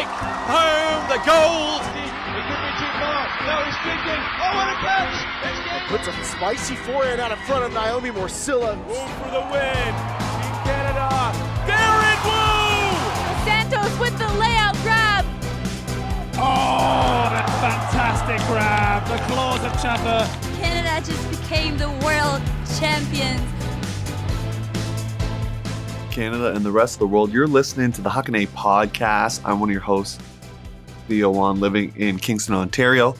take home the gold. He could be too far. No, he's kicking. Oh, what a catch! Puts a spicy forehand out in front of Naomi Morcilla. Wu for the win. Team Canada. Darren Wu! Santos with the layout grab. Oh, that fantastic grab. The claws of Chaffer. Canada just became the world champions. Canada and the rest of the world, you're listening to the Huckney podcast. I'm one of your hosts, Theo, living in Kingston, Ontario.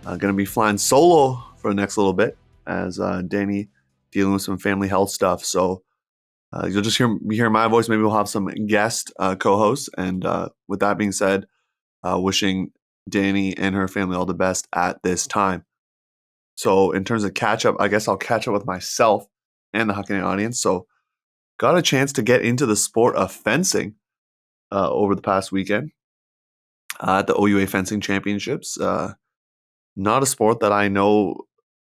Going to be flying solo for the next little bit as Danny dealing with some family health stuff. So you'll just be hearing my voice. Maybe we'll have some guest co-hosts. And with that being said, wishing Danny and her family all the best at this time. So in terms of catch up, I guess I'll catch up with myself and the Huckney audience. So got a chance to get into the sport of fencing over the past weekend at the OUA Fencing Championships. Not a sport that I know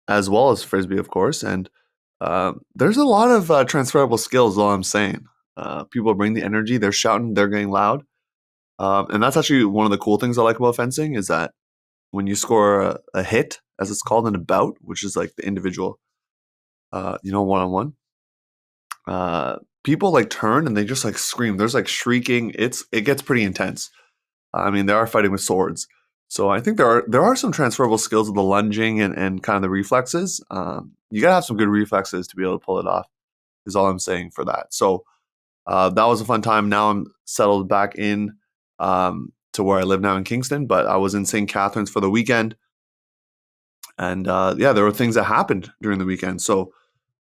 as well as Frisbee, of course. And there's a lot of transferable skills, all I'm saying. People bring the energy. They're shouting. They're getting loud. And that's actually one of the cool things I like about fencing is that when you score a hit, as it's called in a bout, which is like the individual, one-on-one, people like turn and they just like scream. There's like shrieking. It gets pretty intense. I mean, they are fighting with swords. So I think there are some transferable skills of the lunging and kind of the reflexes. You gotta have some good reflexes to be able to pull it off, is all I'm saying for that. So that was a fun time. Now I'm settled back in to where I live now in Kingston, but I was in St. Catharines for the weekend. And there were things that happened during the weekend. So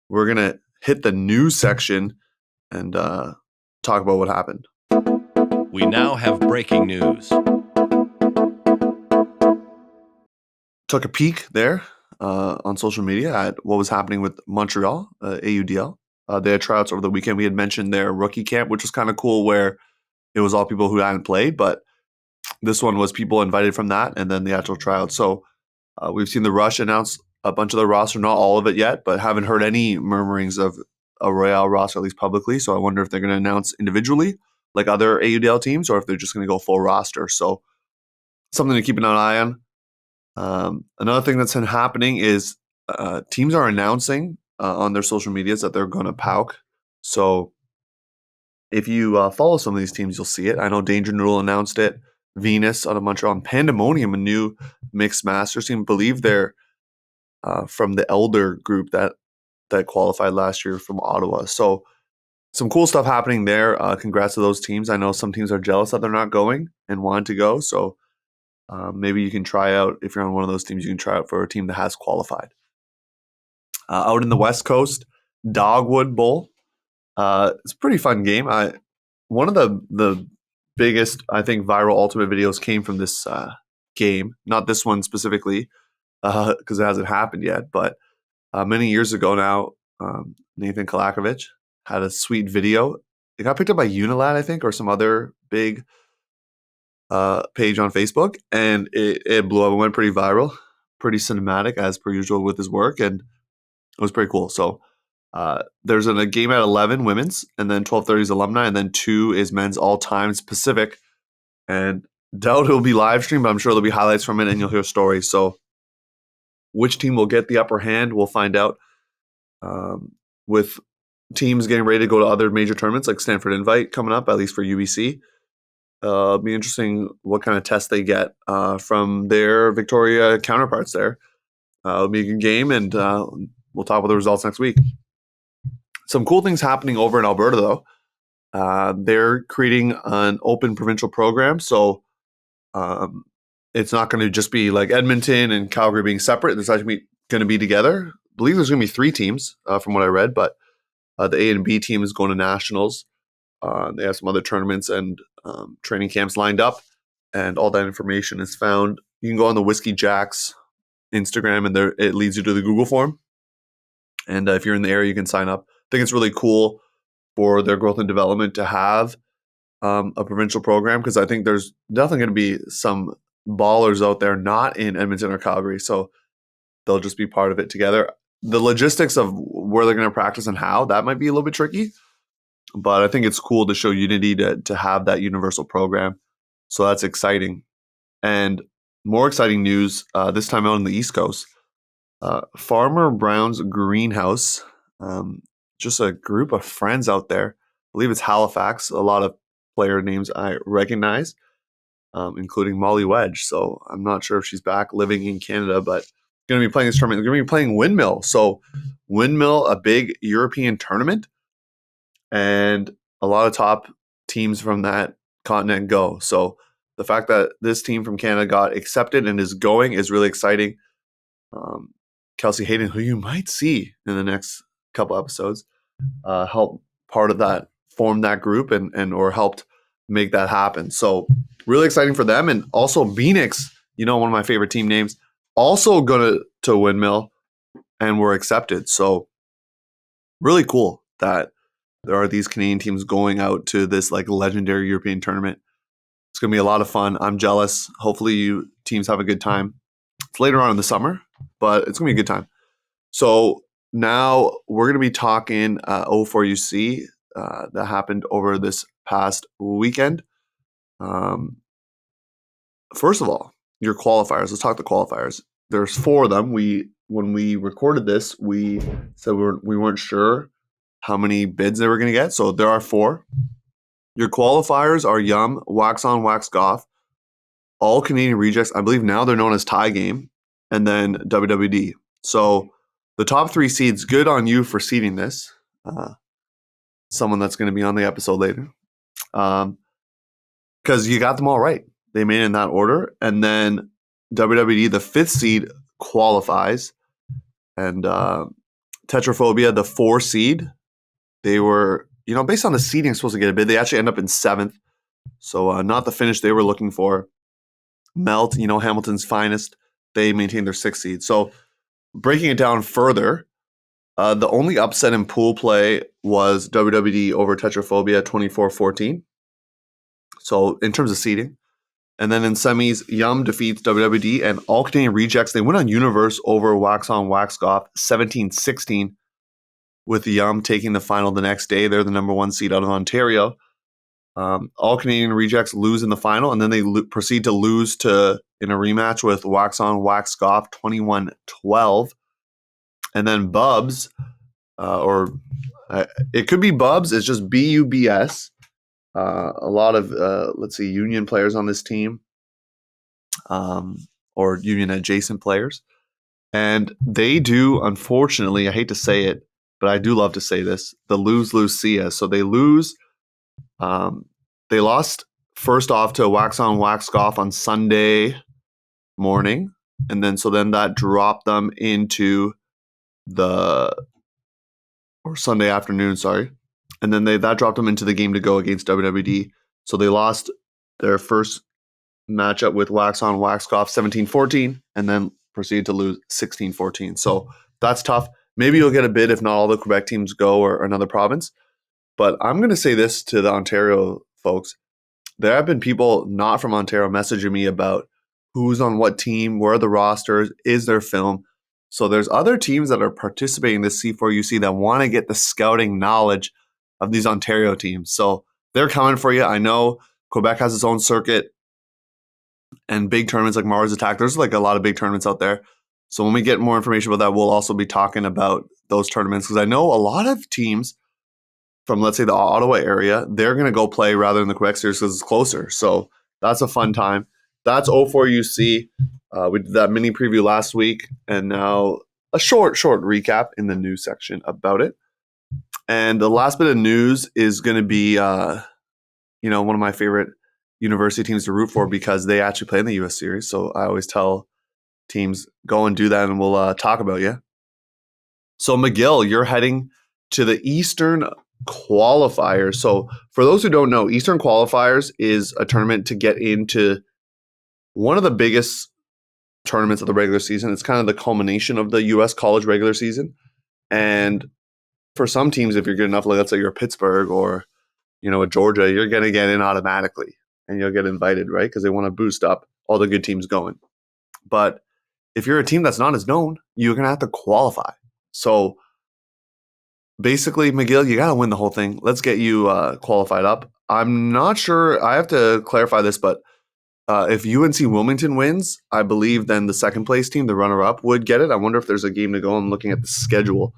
we're gonna hit the news section and talk about what happened. We now have breaking news. Took a peek there on social media at what was happening with Montreal, AUDL. They had tryouts over the weekend. We had mentioned their rookie camp, which was kind of cool, where it was all people who hadn't played, but this one was people invited from that and then the actual tryout. So we've seen the Rush announce a bunch of the roster, not all of it yet, but haven't heard any murmurings of a Royale roster, at least publicly. So I wonder if they're going to announce individually like other AUDL teams or if they're just going to go full roster. So something to keep an eye on. Another thing that's been happening is teams are announcing on their social medias that they're going to PUUC. So if you follow some of these teams, you'll see it. I know Danger Noodle announced it. Venus out of Montreal and Pandemonium, a new mixed masters team. I believe they're from the Elder group that qualified last year from Ottawa. So some cool stuff happening there. Congrats to those teams. I know some teams are jealous that they're not going and want to go. So maybe you can try out, if you're on one of those teams, you can try out for a team that has qualified. Out in the West Coast, Dogwood Bowl. It's a pretty fun game. One of the biggest, I think, viral ultimate videos came from this game. Not this one specifically, because it hasn't happened yet. But many years ago now, Nathan Kalakovich had a sweet video. It got picked up by Unilad, I think, or some other big page on Facebook, and it blew up and went pretty viral, pretty cinematic as per usual with his work, and it was pretty cool. So there's a game at 11 women's, and then 12:30 is alumni, and then 2 is men's all times Pacific. And doubt it'll be live streamed, but I'm sure there'll be highlights from it, and you'll hear stories. So which team will get the upper hand, we'll find out. With teams getting ready to go to other major tournaments like Stanford Invite coming up, at least for UBC. It'll be interesting what kind of test they get from their Victoria counterparts there. It'll be a good game, and we'll talk about the results next week. Some cool things happening over in Alberta, though. They're creating an open provincial program, so it's not going to just be like Edmonton and Calgary being separate. There's actually going to be together. I believe there's going to be 3 teams from what I read, but the A and B team is going to nationals. They have some other tournaments and training camps lined up, and all that information is found. You can go on the Whiskey Jacks Instagram, and it leads you to the Google form. And if you're in the area, you can sign up. I think it's really cool for their growth and development to have a provincial program, because I think there's definitely going to be some ballers out there not in Edmonton or Calgary, so they'll just be part of it together. The logistics of where they're going to practice and how, that might be a little bit tricky, but I think it's cool to show unity to have that universal program. So that's exciting. And more exciting news this time out on the East Coast. Farmer Brown's Greenhouse, just a group of friends out there. I believe it's Halifax. A lot of player names I recognize, including Molly Wedge. So I'm not sure if she's back living in Canada, but going to be playing this tournament. They're going to be playing Windmill. So Windmill, a big European tournament, and a lot of top teams from that continent go. So the fact that this team from Canada got accepted and is going is really exciting. Kelsey Hayden, who you might see in the next couple episodes, helped part of that, form that group and or helped make that happen. So really exciting for them. And also Phoenix, one of my favorite team names, also going to Windmill and were accepted. So really cool that there are these Canadian teams going out to this like legendary European tournament. It's going to be a lot of fun. I'm jealous. Hopefully you teams have a good time. It's later on in the summer, but it's going to be a good time. So now we're going to be talking O4UC that happened over this past weekend. First of all, your qualifiers. Let's talk the qualifiers. There's 4 of them. When we recorded this, we said we weren't sure how many bids they were going to get. So there are 4. Your qualifiers are Yum, Wax On, Wax Off, all Canadian rejects. I believe now they're known as tie game, and then WWD. So the top 3 seeds, good on you for seeding this. Someone that's going to be on the episode later. Because you got them all right. They made it in that order. And then WWD, the 5th seed, qualifies. And Tetraphobia, the 4 seed, they were, based on the seeding, supposed to get a bid. They actually end up in 7th. So not the finish they were looking for. Melt, Hamilton's finest, they maintained their 6th seed. So breaking it down further, the only upset in pool play was WWD over Tetraphobia 24-14. So in terms of seeding. And then in semis, Yum defeats WWD and all Canadian rejects. They win on Universe over Wax On, Wax Off 17-16, with Yum taking the final the next day. They're the number 1 seed out of Ontario. All Canadian rejects lose in the final, and then they proceed to lose in a rematch with Wax On, Wax Off 21-12. And then Bubs, it could be Bubs, it's just BUBS. A lot of, union players on this team, or union adjacent players. And they do, unfortunately, I hate to say it, but I do love to say this, the lose-lose-cia. So they lose, they lost first off to Wax On, Wax Off on Sunday morning. And then that dropped them into Sunday afternoon, sorry. And then that dropped them into the game to go against WWD. So they lost their first matchup with Wax On, Wax Off 17-14, and then proceeded to lose 16-14. So that's tough. Maybe you'll get a bid if not all the Quebec teams go or another province. But I'm going to say this to the Ontario folks. There have been people not from Ontario messaging me about who's on what team, where are the rosters, is there film. So there's other teams that are participating in this C4UC that want to get the scouting knowledge of these Ontario teams. So they're coming for you. I know Quebec has its own circuit and big tournaments like Mars Attack. There's like a lot of big tournaments out there. So when we get more information about that, we'll also be talking about those tournaments, because I know a lot of teams from, let's say, the Ottawa area, they're going to go play rather than the Quebec series because it's closer. So that's a fun time. That's O4UC. We did that mini preview last week, and now a short recap in the news section about it. And the last bit of news is going to be, one of my favorite university teams to root for, because they actually play in the U.S. series. So I always tell teams, go and do that, and we'll talk about you. So McGill, you're heading to the Eastern Qualifiers. So for those who don't know, Eastern Qualifiers is a tournament to get into one of the biggest tournaments of the regular season. It's kind of the culmination of the U.S. college regular season. And for some teams, if you're good enough, like let's say you're Pittsburgh or, a Georgia, you're going to get in automatically and you'll get invited, right? Because they want to boost up all the good teams going. But if you're a team that's not as known, you're going to have to qualify. So basically, McGill, you got to win the whole thing. Let's get you qualified up. I'm not sure. I have to clarify this, but If UNC Wilmington wins, I believe then the second place team, the runner-up, would get it. I wonder if there's a game to go. I'm looking at the schedule.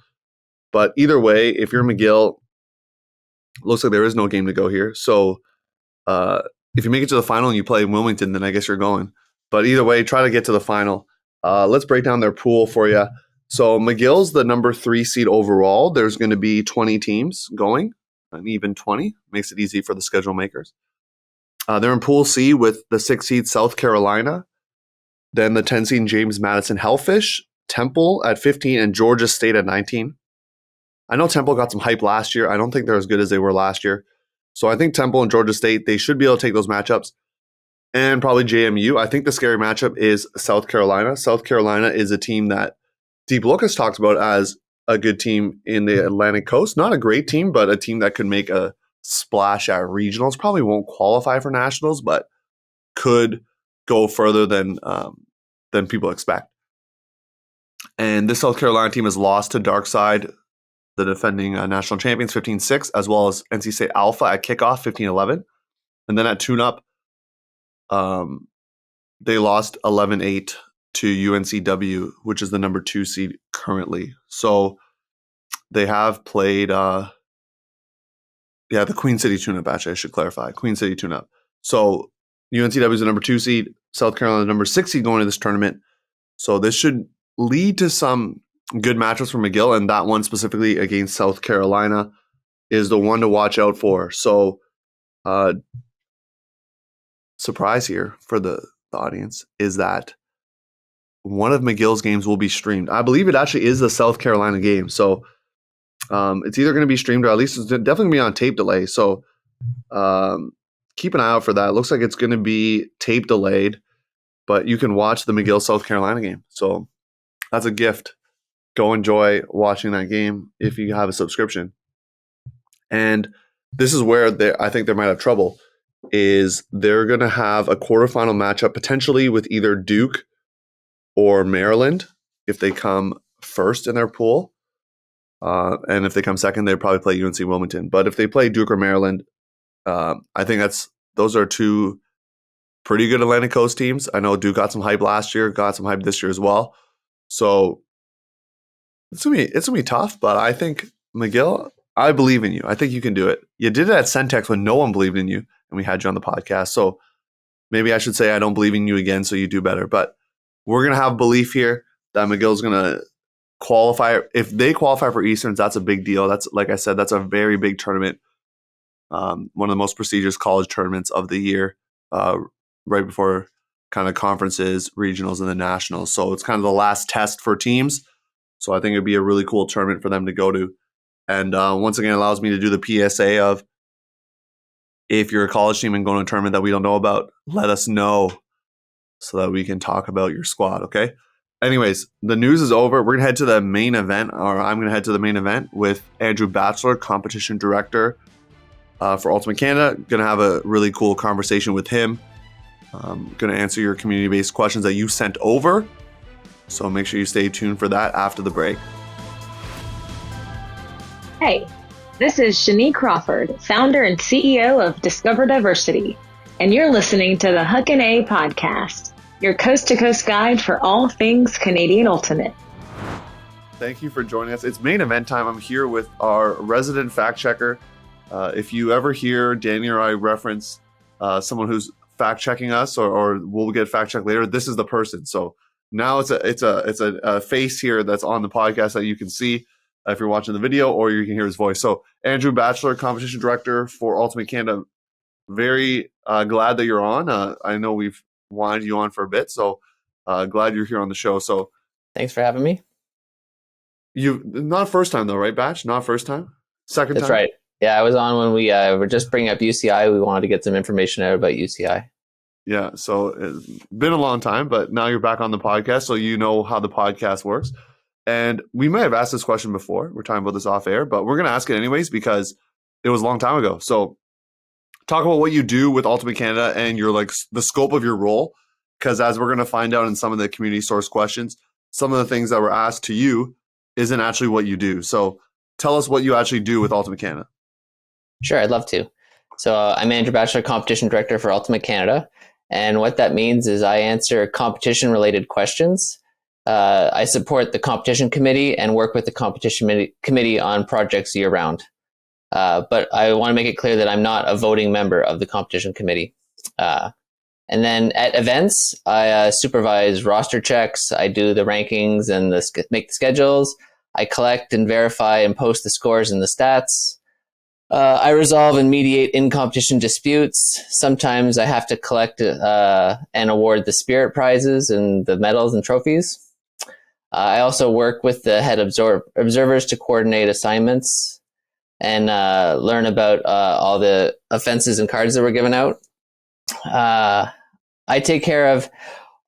But either way, if you're McGill, looks like there is no game to go here. So if you make it to the final and you play Wilmington, then I guess you're going. But either way, try to get to the final. Let's break down their pool for you. So McGill's the number 3 seed overall. There's going to be 20 teams going, an even 20. Makes it easy for the schedule makers. They're in Pool C with the 6 seed South Carolina, then the 10 seed James Madison Hellfish, Temple at 15, and Georgia State at 19. I know Temple got some hype last year. I don't think they're as good as they were last year. So I think Temple and Georgia State, they should be able to take those matchups. And probably JMU. I think the scary matchup is South Carolina. South Carolina is a team that Deep Lucas talks about as a good team in the Atlantic Coast. Not a great team, but a team that could make a splash at regionals. Probably won't qualify for nationals, but could go further than people expect. And this South Carolina team has lost to Darkside, the defending national champions, 15-6, as well as NC State Alpha at kickoff, 15-11. And then at tune-up, they lost 11-8 to UNCW, which is the number 2 seed currently. So they have played the Queen City tune-up, actually, I should clarify. Queen City tune-up. So UNCW is the number 2 seed, South Carolina the number 6 seed going to this tournament. So this should lead to some good matchups for McGill, and that one specifically against South Carolina is the one to watch out for. So surprise here for the audience is that one of McGill's games will be streamed. I believe it actually is the South Carolina game. So it's either going to be streamed or at least it's definitely going to be on tape delay. So keep an eye out for that. It looks like it's going to be tape delayed, but you can watch the McGill South Carolina game. So that's a gift. Go enjoy watching that game if you have a subscription. And this is where I think they might have trouble, is they're going to have a quarterfinal matchup potentially with either Duke or Maryland if they come first in their pool. And if they come second, they'd probably play UNC Wilmington. But if they play Duke or Maryland, I think those are two pretty good Atlantic Coast teams. I know Duke got some hype last year, got some hype this year as well. So it's gonna be tough, but I think McGill, I believe in you. I think you can do it. You did it at Centex when no one believed in you, and we had you on the podcast. So maybe I should say I don't believe in you again, so you do better. But we're gonna have belief here that McGill's gonna qualify. If they qualify for Easterns, that's a big deal. That's, like I said, that's a very big tournament. One of the most prestigious college tournaments of the year, right before kind of conferences, regionals, and the nationals. So it's kind of the last test for teams. So I think it'd be a really cool tournament for them to go to. And once again, it allows me to do the PSA of, if you're a college team and going to a tournament that we don't know about, let us know so that we can talk about your squad, okay? Anyways, the news is over. We're going to head to the main event, or I'm going to head to the main event with Andrew Batchelor, competition director for Ultimate Canada. Going to have a really cool conversation with him. Going to answer your community-based questions that you sent over. So make sure you stay tuned for that after the break. Hey, this is Shanique Crawford, founder and CEO of Discover Diversity, and you're listening to the Huck and A podcast, your coast-to-coast guide for all things Canadian Ultimate. Thank you for joining us. It's main event time. I'm here with our resident fact checker. If you ever hear Danny or I reference someone who's fact checking us, or we'll get fact checked later, this is the person. So now it's a face here that's on the podcast that you can see if you're watching the video, or you can hear his voice. So Andrew Batchelor, competition director for Ultimate Canada. Very glad that you're on. I know we've wanted you on for a bit, so glad you're here on the show. So thanks for having me. You not first time though, right, Batch? Not first time, second time. That's right. Yeah, I was on when we were just bringing up UCI. We wanted to get some information out about UCI. Yeah, so it's been a long time, but now you're back on the podcast, so you know how the podcast works. And we may have asked this question before. We're talking about this off air, but we're going to ask it anyways because it was a long time ago. So talk about what you do with Ultimate Canada and your the scope of your role, because as we're going to find out in some of the community source questions, some of the things that were asked to you isn't actually what you do. So tell us what you actually do with Ultimate Canada. Sure, I'd love to. So I'm Andrew Batchelor, competition director for Ultimate Canada. And what that means is I answer competition-related questions. I support the competition committee and work with the competition committee on projects year-round. But I want to make it clear that I'm not a voting member of the competition committee. And then at events, I supervise roster checks. I do the rankings and make the schedules. I collect and verify and post the scores and the stats. I resolve and mediate in-competition disputes. Sometimes I have to collect and award the spirit prizes and the medals and trophies. I also work with the head observers to coordinate assignments and learn about all the offenses and cards that were given out. I take care of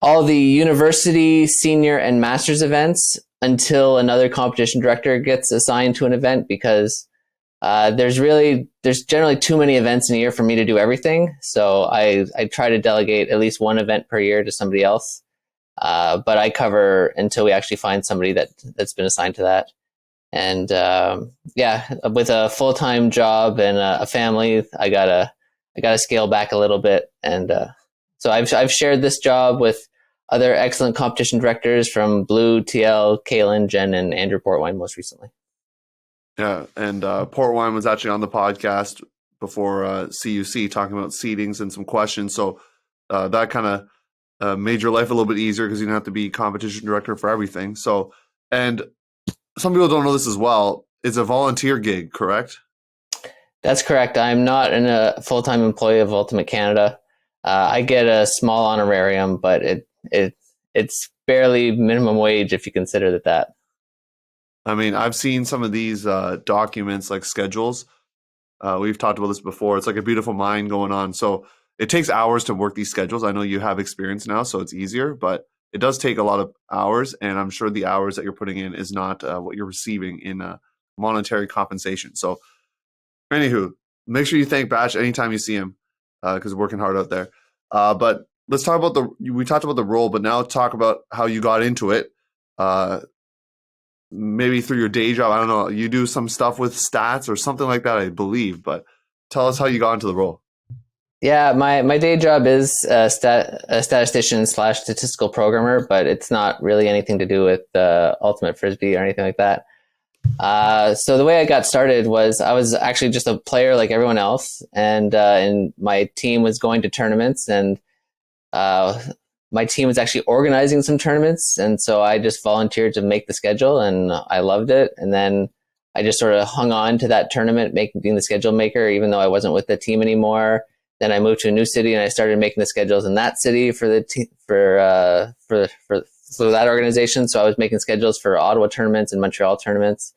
all the university, senior, and master's events until another competition director gets assigned to an event, because there's generally too many events in a year for me to do everything. So I try to delegate at least one event per year to somebody else. But I cover until we actually find somebody that's been assigned to that. And with a full-time job and a family, I gotta scale back a little bit. And so I've shared this job with other excellent competition directors from Blue, TL, Kaylin, Jen, and Andrew Portwine most recently. Yeah, and Portwine was actually on the podcast before CUC talking about seedings and some questions. So that kind of made your life a little bit easier because you didn't have to be competition director for everything. So, and some people don't know this as well. It's a volunteer gig, correct? That's correct. I'm not a full-time employee of Ultimate Canada. I get a small honorarium, but it's barely minimum wage if you consider that. I mean, I've seen some of these documents, like schedules. We've talked about this before. It's like a beautiful mind going on. So it takes hours to work these schedules. I know you have experience now, so it's easier, but it does take a lot of hours. And I'm sure the hours that you're putting in is not what you're receiving in monetary compensation. So anywho, make sure you thank Batch anytime you see him because working hard out there. But let's talk about we talked about the role, but now talk about how you got into it. Maybe through your day job. I don't know. You do some stuff with stats or something like that, I believe. But tell us how you got into the role. Yeah, my day job is a statistician / statistical programmer, but it's not really anything to do with Ultimate Frisbee or anything like that. So the way I got started was I was actually just a player like everyone else, and my team was going to tournaments, and my team was actually organizing some tournaments, and so I just volunteered to make the schedule, and I loved it. And then I just sort of hung on to that tournament, being the schedule maker, even though I wasn't with the team anymore. Then I moved to a new city, and I started making the schedules in that city for the for that organization. So I was making schedules for Ottawa tournaments and Montreal tournaments.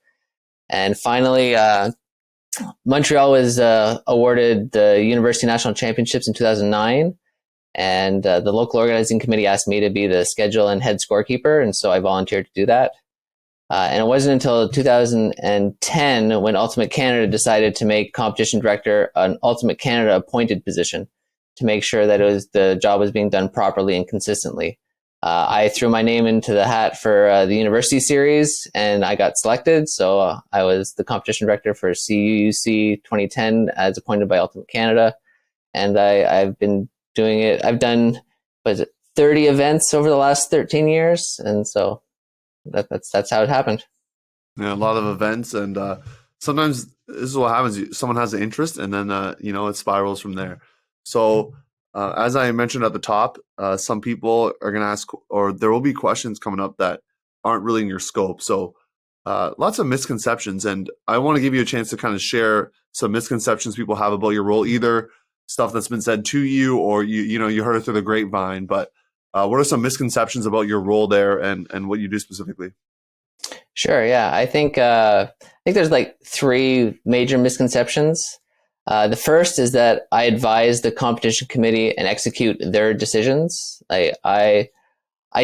And finally, Montreal was awarded the University National Championships in 2009. And the local organizing committee asked me to be the schedule and head scorekeeper. And so I volunteered to do that. And it wasn't until 2010 when Ultimate Canada decided to make competition director an Ultimate Canada appointed position to make sure that the job was being done properly and consistently. I threw my name into the hat for the university series, and I got selected. So I was the competition director for CUUC 2010 as appointed by Ultimate Canada. And I've been doing it. I've done 30 events over the last 13 years. And so that's how it happened. Yeah, a lot of events, and sometimes this is what happens. Someone has an interest, and then it spirals from there. So as I mentioned at the top, some people are going to ask, or there will be questions coming up that aren't really in your scope. So lots of misconceptions, and I want to give you a chance to kind of share some misconceptions people have about your role, either stuff that's been said to you or you heard it through the grapevine. But what are some misconceptions about your role there and what you do specifically? Sure. Yeah. I think there's like 3 major misconceptions. The first is that I advise the competition committee and execute their decisions. I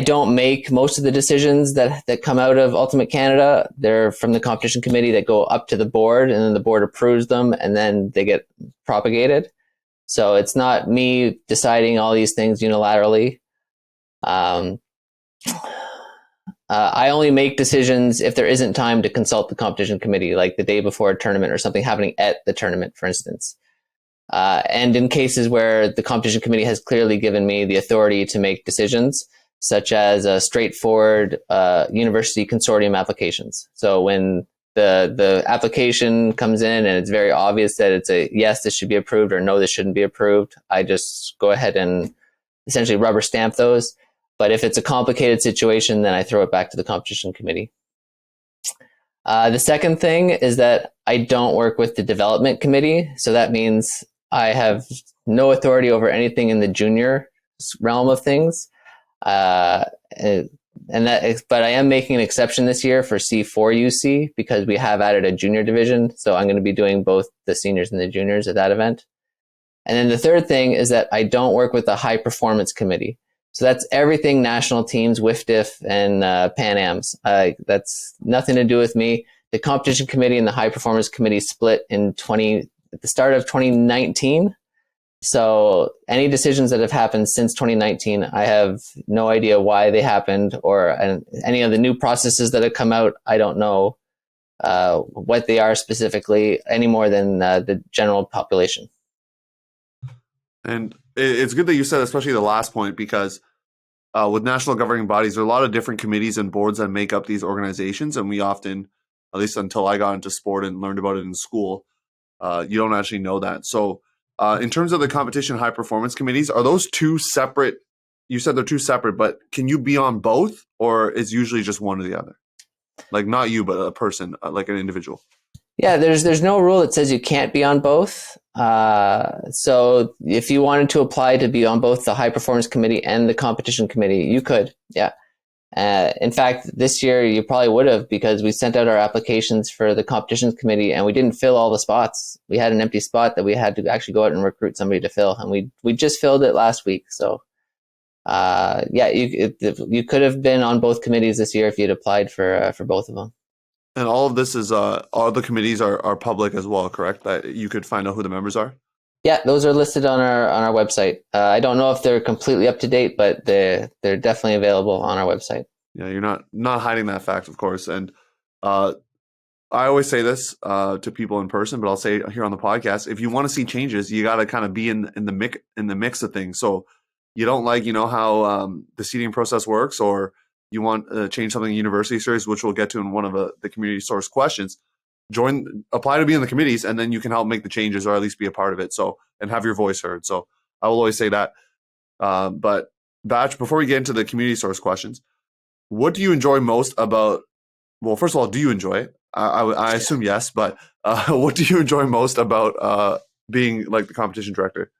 don't make most of the decisions that come out of Ultimate Canada. They're from the competition committee that go up to the board, and then the board approves them, and then they get propagated. So it's not me deciding all these things unilaterally. I only make decisions if there isn't time to consult the competition committee, like the day before a tournament or something happening at the tournament, for instance. and in cases where the competition committee has clearly given me the authority to make decisions, such as straightforward university consortium applications. So when the application comes in and it's very obvious that it's a yes, this should be approved, or no, this shouldn't be approved, I just go ahead and essentially rubber stamp those. But if it's a complicated situation, then I throw it back to the competition committee. The second thing is that I don't work with the development committee. So that means I have no authority over anything in the junior realm of things. But I am making an exception this year for C4UC because we have added a junior division. So I'm going to be doing both the seniors and the juniors at that event. And then the third thing is that I don't work with the high performance committee. So that's everything national teams, WIFDIF, and Pan Ams. That's nothing to do with me. The competition committee and the high performance committee split at the start of 2019. So any decisions that have happened since 2019, I have no idea why they happened, or any of the new processes that have come out. I don't know what they are specifically any more than the general population. And it's good that you said, especially the last point, because with national governing bodies, there are a lot of different committees and boards that make up these organizations. And we often, at least until I got into sport and learned about it in school, you don't actually know that. So in terms of the competition high performance committees, are those two separate? You said they're two separate, but can you be on both, or is usually just one or the other? Like not you, but a person, like an individual. Yeah, there's no rule that says you can't be on both. So if you wanted to apply to be on both the high performance committee and the competition committee, you could. Yeah. In fact, this year you probably would have, because we sent out our applications for the competitions committee and we didn't fill all the spots. We had an empty spot that we had to actually go out and recruit somebody to fill, and we just filled it last week. So yeah, you could have been on both committees this year if you'd applied for both of them. And all of this is all the committees are public as well, correct? That you could find out who the members are. Yeah, those are listed on our website. I don't know if they're completely up to date, but they're definitely available on our website. Yeah, you're not hiding that fact, of course. And I always say this to people in person, but I'll say it here on the podcast: if you want to see changes, you got to kind of be in the mix of things. So you don't like how the seating process works, or you want to change something in University Series, which we'll get to in one of the community source questions. Apply to be in the committees, and then you can help make the changes, or at least be a part of it. So, and have your voice heard. So I will always say that. But Batch, before we get into the community source questions, what do you enjoy most about? Well, first of all, do you enjoy it? I assume yes, but what do you enjoy most about being like the competition director?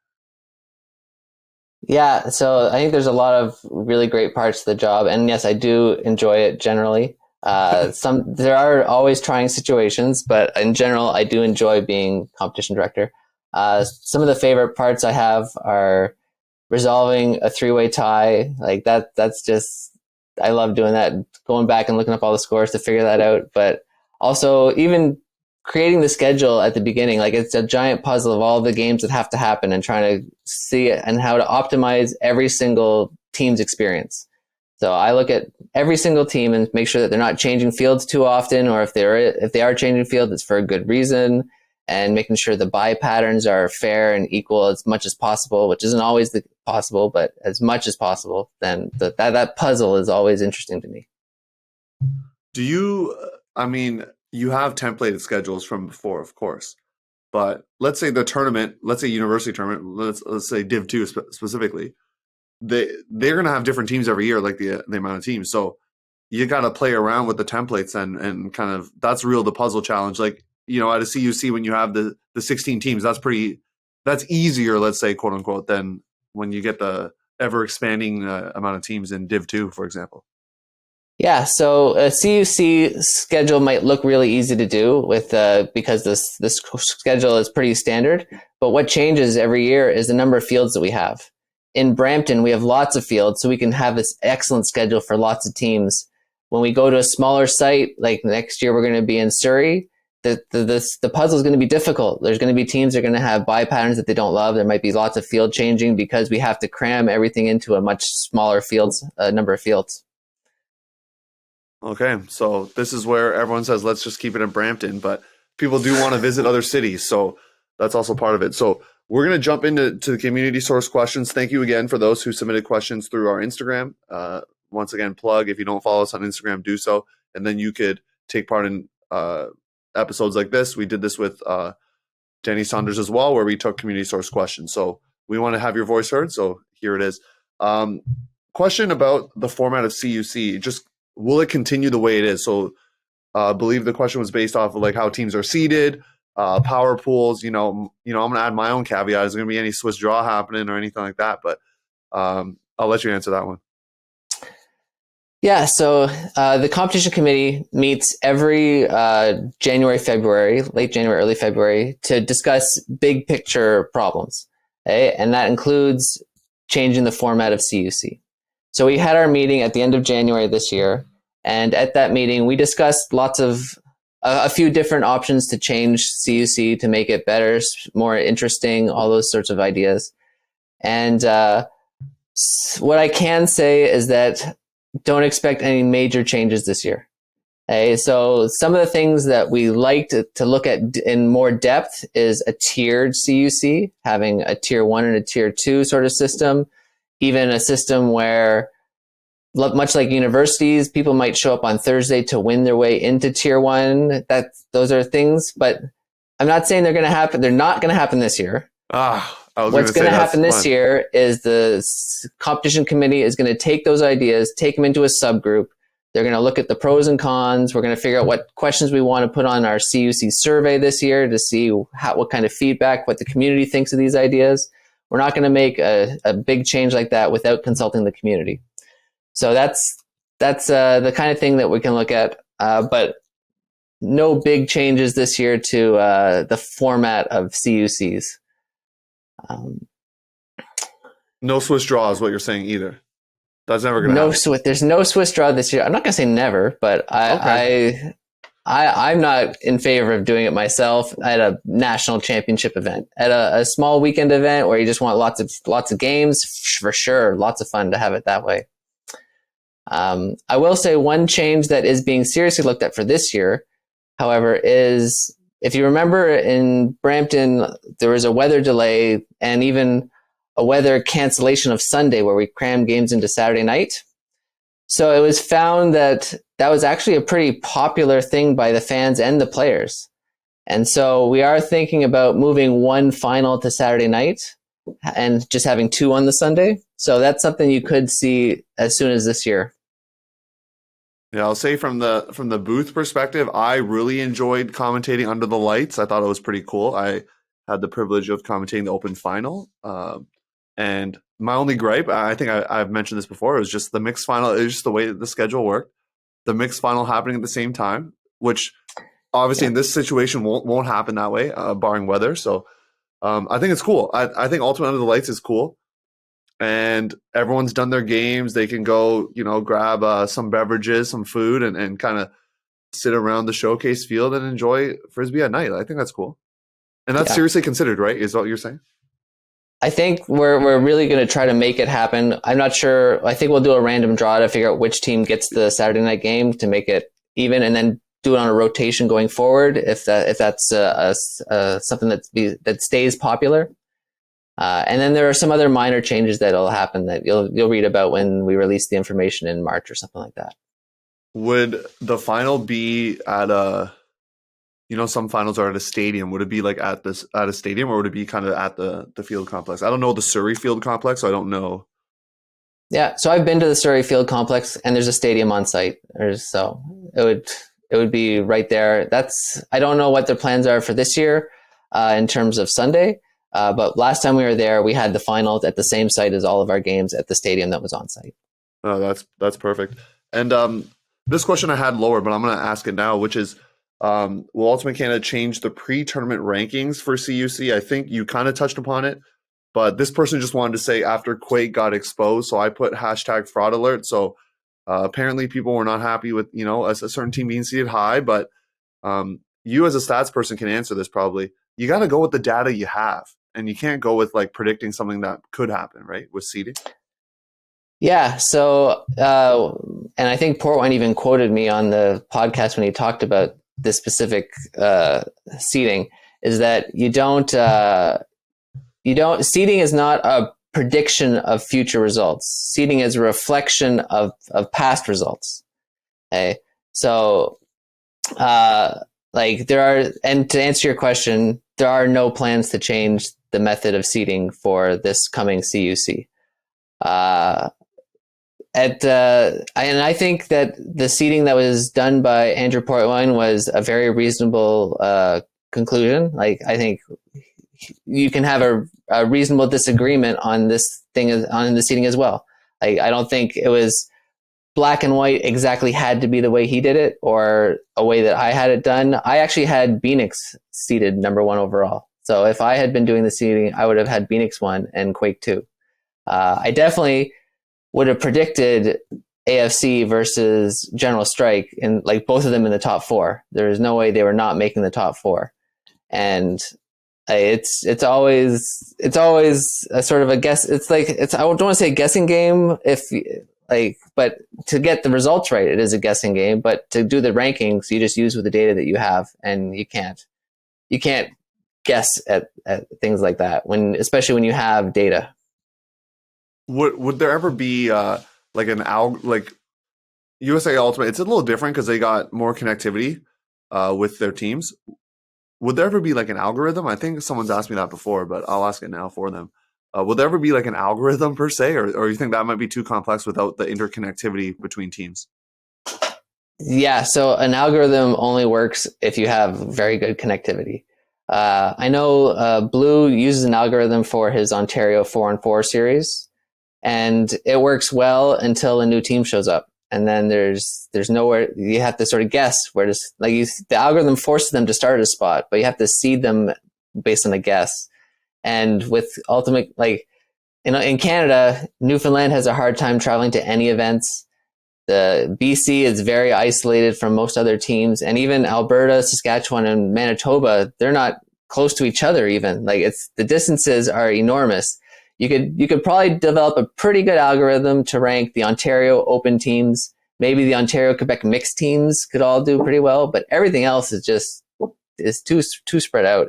Yeah, so I think there's a lot of really great parts to the job, and yes, I do enjoy it generally. There are always trying situations, but in general, I do enjoy being competition director. Some of the favorite parts I have are resolving a three-way tie. Like that's just, I love doing that, going back and looking up all the scores to figure that out. But also even creating the schedule at the beginning, like it's a giant puzzle of all the games that have to happen, and trying to see it and how to optimize every single team's experience. So I look at every single team and make sure that they're not changing fields too often, or if they are changing fields, it's for a good reason, and making sure the buy patterns are fair and equal as much as possible, which isn't always possible, but as much as possible. Then that puzzle is always interesting to me. Do you? I mean, you have templated schedules from before, of course, but let's say the tournament, let's say university tournament, let's say Div 2 specifically. They're going to have different teams every year, like the amount of teams. So you got to play around with the templates and kind of, that's the puzzle challenge. Like, at a CUC, when you have the 16 teams, that's easier, let's say, quote unquote, than when you get the ever expanding amount of teams in Div 2, for example. Yeah, so a CUC schedule might look really easy to do with because this schedule is pretty standard. But what changes every year is the number of fields that we have. In Brampton, we have lots of fields, so we can have this excellent schedule for lots of teams. When we go to a smaller site, like next year we're going to be in Surrey, the puzzle is going to be difficult. There's going to be teams that are going to have buy patterns that they don't love. There might be lots of field changing because we have to cram everything into a much smaller number of fields. Okay, so this is where everyone says, let's just keep it in Brampton, but people do want to visit other cities. So That's also part of it. So we're going to jump into the community source questions. Thank you again for those who submitted questions through our Instagram. Once again, plug, if you don't follow us on Instagram, do so. And then you could take part in episodes like this. We did this with Danny Saunders as well, where we took community source questions. So we want to have your voice heard. So here it is. Question about the format of CUC. Just will it continue the way it is? So I believe the question was based off of like how teams are seeded, power pools. I'm going to add my own caveat. Is there going to be any Swiss draw happening or anything like that? But I'll let you answer that one. Yeah, so the competition committee meets every January, February, late January, early February, to discuss big picture problems. Okay? And that includes changing the format of CUC. So we had our meeting at the end of January this year. And at that meeting, we discussed a few different options to change CUC to make it better, more interesting, all those sorts of ideas. And what I can say is that don't expect any major changes this year. Okay, so some of the things that we like to look at in more depth is a tiered CUC, having a tier 1 and a tier 2 sort of system, even a system where, much like universities, people might show up on Thursday to win their way into tier 1. Those are things, but I'm not saying they're going to happen. They're not going to happen this year. What's going to happen this year is the competition committee is going to take those ideas, take them into a subgroup. They're going to look at the pros and cons. We're going to figure out what questions we want to put on our CUC survey this year to see what kind of feedback, what the community thinks of these ideas. We're not going to make a big change like that without consulting the community. So that's the kind of thing that we can look at, but no big changes this year to the format of CUCs. No Swiss draw is what you're saying either. That's never going to happen. There's no Swiss draw this year. I'm not going to say never, but I'm not in favor of doing it myself at a national championship event. At a small weekend event where you just want lots of games, for sure, lots of fun to have it that way. I will say one change that is being seriously looked at for this year, however, is if you remember in Brampton, there was a weather delay and even a weather cancellation of Sunday where we crammed games into Saturday night. So it was found that was actually a pretty popular thing by the fans and the players. And so we are thinking about moving one final to Saturday night and just having 2 on the Sunday. So that's something you could see as soon as this year. Yeah, I'll say from the booth perspective, I really enjoyed commentating under the lights. I thought it was pretty cool. I had the privilege of commentating the open final. And my only gripe, I think I've mentioned this before, was just the mixed final. It was just the way that the schedule worked. The mixed final happening at the same time, which obviously in this situation won't happen that way, barring weather. So I think it's cool. I think Ultimate Under the Lights is cool. And everyone's done their games. They can go, grab some beverages, some food, and kind of sit around the showcase field and enjoy Frisbee at night. I think that's cool. And that's seriously considered, right? Is that what you're saying? I think we're really going to try to make it happen. I'm not sure. I think we'll do a random draw to figure out which team gets the Saturday night game to make it even, and then do it on a rotation going forward if that's something that stays popular. And then there are some other minor changes that'll happen that you'll read about when we release the information in March or something like that. Would the final be at a, some finals are at a stadium. Would it be like at a stadium, or would it be kind of at the field complex? I don't know the Surrey Field Complex, so I don't know. Yeah, so I've been to the Surrey Field Complex, and there's a stadium on site. So it would be right there. I don't know what their plans are for this year in terms of Sunday. But last time we were there, we had the finals at the same site as all of our games at the stadium that was on site. Oh, that's perfect. And this question I had lower, but I'm going to ask it now, which is, will Ultimate Canada change the pre-tournament rankings for CUC? I think you kind of touched upon it, but this person just wanted to say after Quake got exposed, so I put #fraud alert. So apparently people were not happy with, a certain team being seated high, but you as a stats person can answer this probably. You got to go with the data you have. And you can't go with like predicting something that could happen, right? With seeding. Yeah. So, and I think Portwine even quoted me on the podcast when he talked about this specific seeding, is that seeding is not a prediction of future results. Seeding is a reflection of past results. Okay. So, and to answer your question, there are no plans to change the method of seeding for this coming CUC. And I think that the seeding that was done by Andrew Portwine was a very reasonable conclusion. Like, I think you can have a reasonable disagreement on this thing, on the seeding as well. I don't think it was black and white exactly had to be the way he did it or a way that I had it done. I actually had Phoenix seeded number 1 overall. So if I had been doing the seeding, I would have had Phoenix 1 and Quake 2. I definitely would have predicted AFC versus General Strike in like both of them in the top 4. There is no way they were not making the top 4. And it's always a sort of a guess. I don't want to say a guessing game but to get the results right, it is a guessing game. But to do the rankings, you just use with the data that you have, and you can't guess at things like that especially when you have data. Would there ever be like USA Ultimate? It's a little different because they got more connectivity with their teams. Would there ever be like an algorithm? I think someone's asked me that before, but I'll ask it now for them. Would there ever be like an algorithm per se, or you think that might be too complex without the interconnectivity between teams? Yeah, so an algorithm only works if you have very good connectivity. I know Blue uses an algorithm for his Ontario 4-on-4 series, and it works well until a new team shows up. And then there's nowhere, you have to sort of guess where to, the algorithm forces them to start at a spot, but you have to seed them based on a guess. And with Ultimate, in Canada, Newfoundland has a hard time traveling to any events. The BC is very isolated from most other teams, and even Alberta, Saskatchewan, and Manitoba, they're not close to each other even. The distances are enormous. You could probably develop a pretty good algorithm to rank the Ontario Open teams. Maybe the Ontario Quebec mixed teams could all do pretty well, but everything else is too spread out.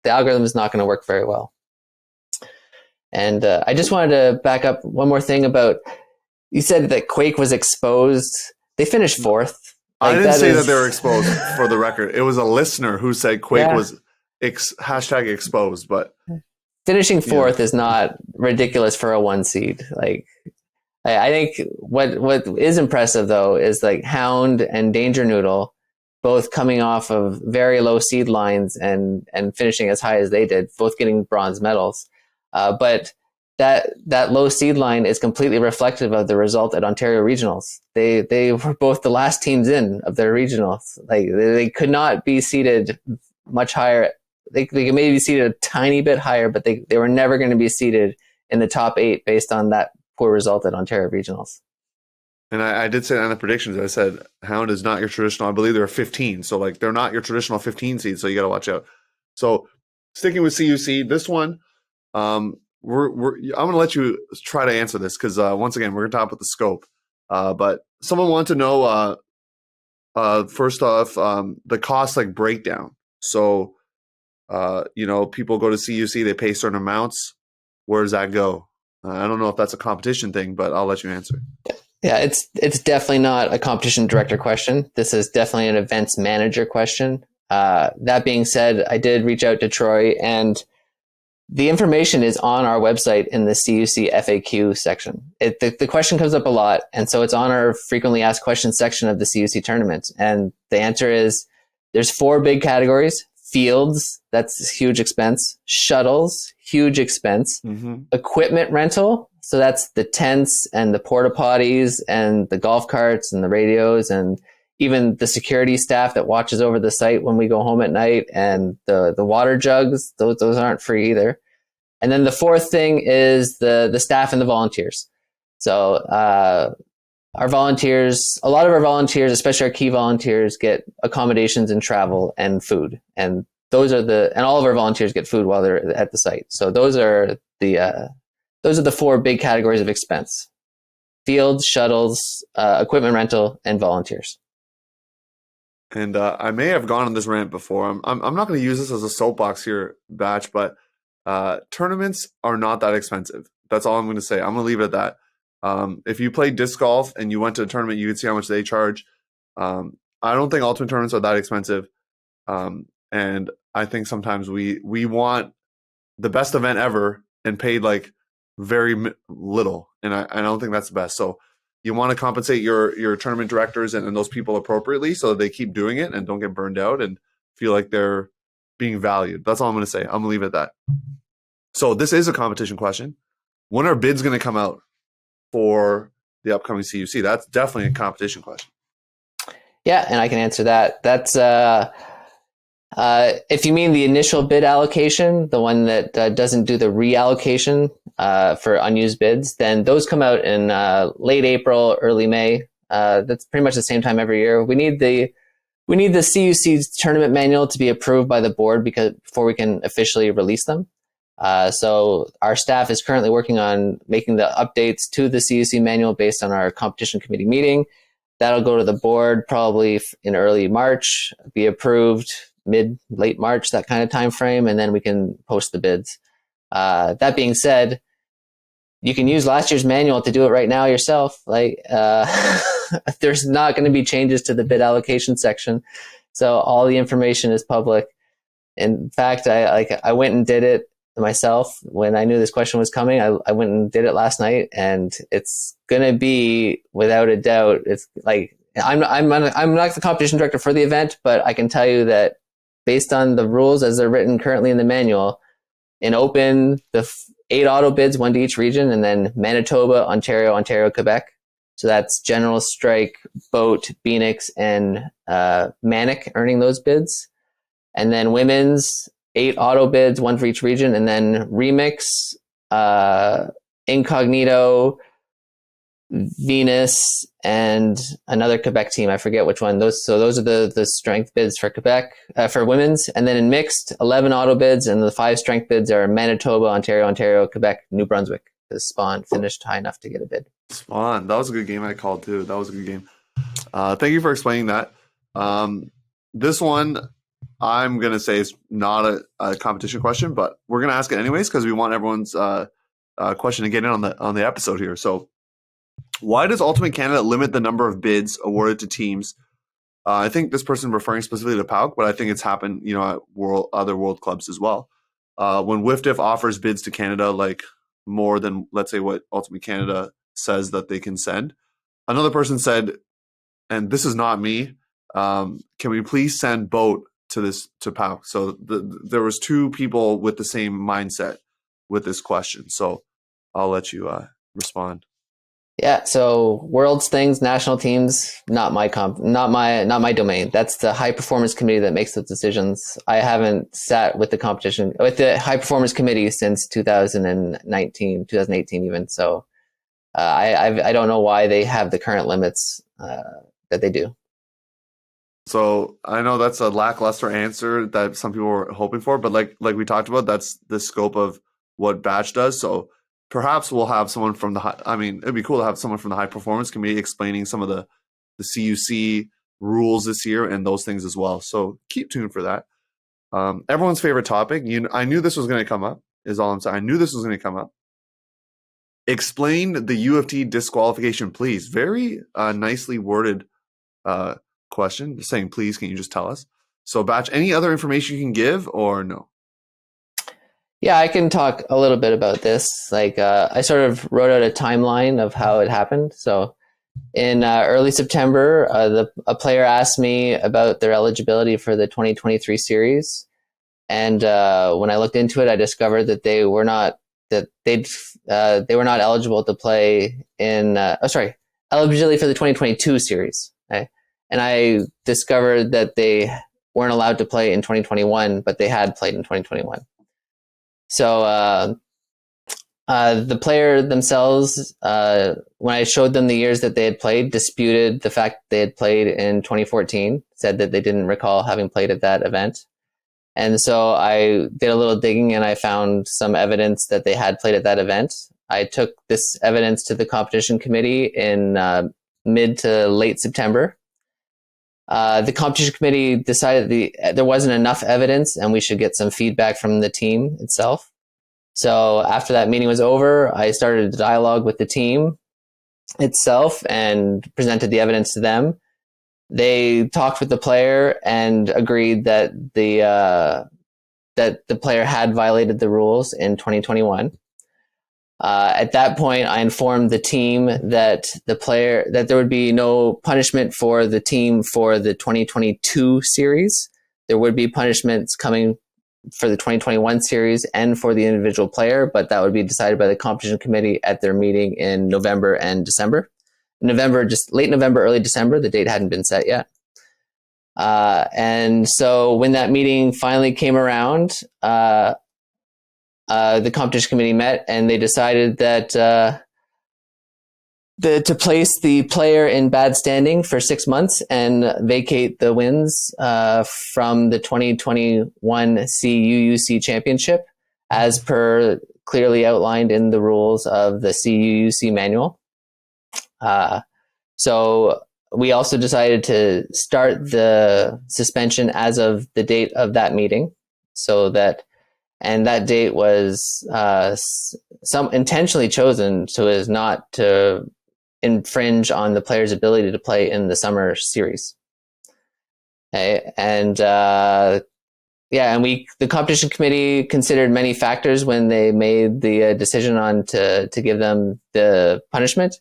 The algorithm is not going to work very well. And I just wanted to back up one more thing about, you said that Quake was exposed. They finished 4th. I didn't say that they were exposed, for the record. It was a listener who said Quake was hashtag exposed, but finishing 4th is not ridiculous for a 1 seed. I think what is impressive though is Hound and Danger Noodle both coming off of very low seed lines and finishing as high as they did, both getting bronze medals. But that low seed line is completely reflective of the result at Ontario Regionals. They were both the last teams in of their regionals. They could not be seeded much higher. They could maybe be seeded a tiny bit higher, but they were never going to be seeded in the top 8 based on that poor result at Ontario Regionals. And I did say that in the predictions. I said Hound is not your traditional. I believe they're 15, so they're not your traditional 15 seed. So you got to watch out. So sticking with CUC, this one, I'm going to let you try to answer this because once again we're going to talk about the scope. But someone wanted to know first off the cost breakdown. So people go to CUC, they pay certain amounts. Where does that go? I don't know if that's a competition thing, but I'll let you answer. Yeah, it's definitely not a competition director question. This is definitely an events manager question. That being said, I did reach out to Troy, and the information is on our website in the CUC FAQ section. The question comes up a lot, and so it's on our frequently asked questions section of the CUC tournament. And the answer is there's 4 big categories. Fields, that's huge expense. Shuttles, huge expense. Mm-hmm. Equipment rental, so that's the tents and the porta potties and the golf carts and the radios and even the security staff that watches over the site when we go home at night, and the water jugs, those aren't free either. And then the 4th thing is the staff and the volunteers. So our volunteers, a lot of our volunteers, especially our key volunteers, get accommodations and travel and food. And and all of our volunteers get food while they're at the site. So those are the 4 big categories of expense: fields, shuttles, equipment rental, and volunteers. And I may have gone on this rant before. I'm not going to use this as a soapbox here, Batch, but tournaments are not that expensive. That's all I'm going to say. I'm going to leave it at that. If you play disc golf and you went to a tournament, you could see how much they charge. I don't think ultimate tournaments are that expensive. And I think sometimes we want the best event ever and paid like very little. And I don't think that's the best. So you want to compensate your tournament directors and those people appropriately so that they keep doing it and don't get burned out and feel like they're being valued. That's all I'm going to say. I'm going to leave it at that. So this is a competition question. When are bids going to come out for the upcoming CUC? That's definitely a competition question. Yeah, and I can answer that. That's if you mean the initial bid allocation, the one that doesn't do the reallocation for unused bids, then those come out in late April, early May. That's pretty much the same time every year. We need the CUC's tournament manual to be approved by the board before we can officially release them. So our staff is currently working on making the updates to the CUC manual based on our competition committee meeting. That'll go to the board probably in early March, be approved late March, that kind of time frame, and then we can post the bids. That being said, you can use last year's manual to do it right now yourself. Like there's not going to be changes to the bid allocation section, so all the information is public. In fact, I went and did it myself when I knew this question was coming. I went and did it last night, and it's gonna be without a doubt. It's like I'm not the competition director for the event, but I can tell you that based on the rules as they're written currently in the manual, in open, the 8 auto bids, 1 to each region, and then Manitoba, Ontario, Quebec. So that's General Strike, Boat, Phoenix, and Manic earning those bids. And then women's 8 auto bids, 1 for each region, and then Remix, Incognito, Venus, and another Quebec team. I forget which one. Those are the strength bids for Quebec for women's. And then in mixed, 11 auto bids, and the 5 strength bids are Manitoba, Ontario, Quebec, New Brunswick. Because Spawn finished high enough to get a bid. Spawn, that was a good game I called too. That was a good game. Thank you for explaining that. This one, I'm going to say is not a competition question, but we're going to ask it anyways because we want everyone's question to get in on the episode here. So why does Ultimate Canada limit the number of bids awarded to teams? I think this person referring specifically to PAUC, but I think it's happened, at other world clubs as well. When WIFDF offers bids to Canada, like more than, let's say, what Ultimate Canada says that they can send. Another person said, and this is not me, can we please send Boat to PAUC? So there was 2 people with the same mindset with this question. So I'll let you respond. Yeah, so world's things, national teams, not my domain. That's the high performance committee that makes those decisions. I haven't sat with the high performance committee since 2018 even. So I don't know why they have the current limits that they do. So I know that's a lackluster answer that some people were hoping for, but like we talked about, that's the scope of what Batch does. So perhaps we'll have someone from it'd be cool to have someone from the high performance committee explaining some of the CUC rules this year and those things as well. So keep tuned for that. Everyone's favorite topic. I knew this was going to come up, is all I'm saying. I knew this was going to come up. Explain the UFT disqualification, please. Very nicely worded question. Just saying, please, can you just tell us? So, Batch, any other information you can give or no? Yeah, I can talk a little bit about this. I sort of wrote out a timeline of how it happened. So in early September, a player asked me about their eligibility for the 2023 series. And when I looked into it, I discovered that they were not eligible to play in eligibility for the 2022 series. Okay? And I discovered that they weren't allowed to play in 2021, but they had played in 2021. So the player themselves, when I showed them the years that they had played, disputed the fact they had played in 2014, said that they didn't recall having played at that event. And so I did a little digging and I found some evidence that they had played at that event. I took this evidence to the competition committee in mid to late September. The competition committee decided there wasn't enough evidence and we should get some feedback from the team itself. So after that meeting was over, I started a dialogue with the team itself and presented the evidence to them. They talked with the player and agreed that the player had violated the rules in 2021. At that point, I informed the team that there would be no punishment for the team for the 2022 series. There would be punishments coming for the 2021 series and for the individual player, but that would be decided by the competition committee at their meeting in November and December. Just late November, early December. The date hadn't been set yet. And so when that meeting finally came around, the competition committee met and they decided that to place the player in bad standing for 6 months and vacate the wins from the 2021 CUUC championship, as per clearly outlined in the rules of the CUUC manual. So we also decided to start the suspension as of the date of that meeting, and that date was some intentionally chosen so as not to infringe on the player's ability to play in the summer series. Okay, and the competition committee considered many factors when they made the decision on to give them the punishment.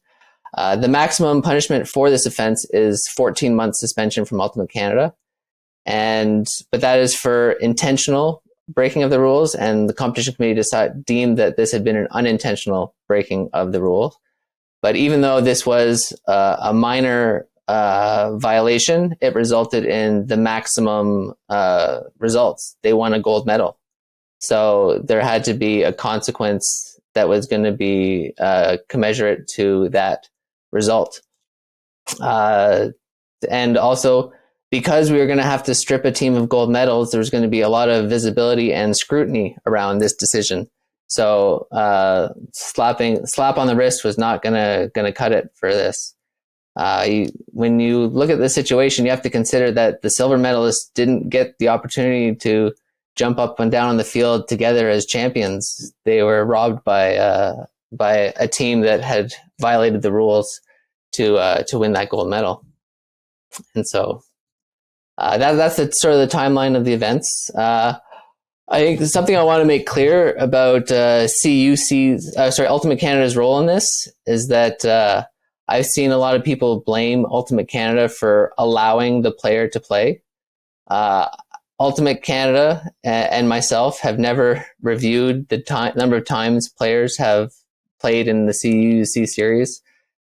The maximum punishment for this offense is 14 months suspension from Ultimate Canada, but that is for intentional breaking of the rules, and the competition committee deemed that this had been an unintentional breaking of the rule. But even though this was a minor violation, it resulted in the maximum results. They won a gold medal. So there had to be a consequence that was going to be commensurate to that result. And also, because we were going to have to strip a team of gold medals, there was going to be a lot of visibility and scrutiny around this decision. So slap on the wrist was not going to cut it for this. When you look at the situation, you have to consider that the silver medalists didn't get the opportunity to jump up and down on the field together as champions. They were robbed by a team that had violated the rules to win that gold medal. And so that's sort of the timeline of the events. I think something I want to make clear about Ultimate Canada's role in this is that I've seen a lot of people blame Ultimate Canada for allowing the player to play. Ultimate Canada and myself have never reviewed the number of times players have played in the CUUC series.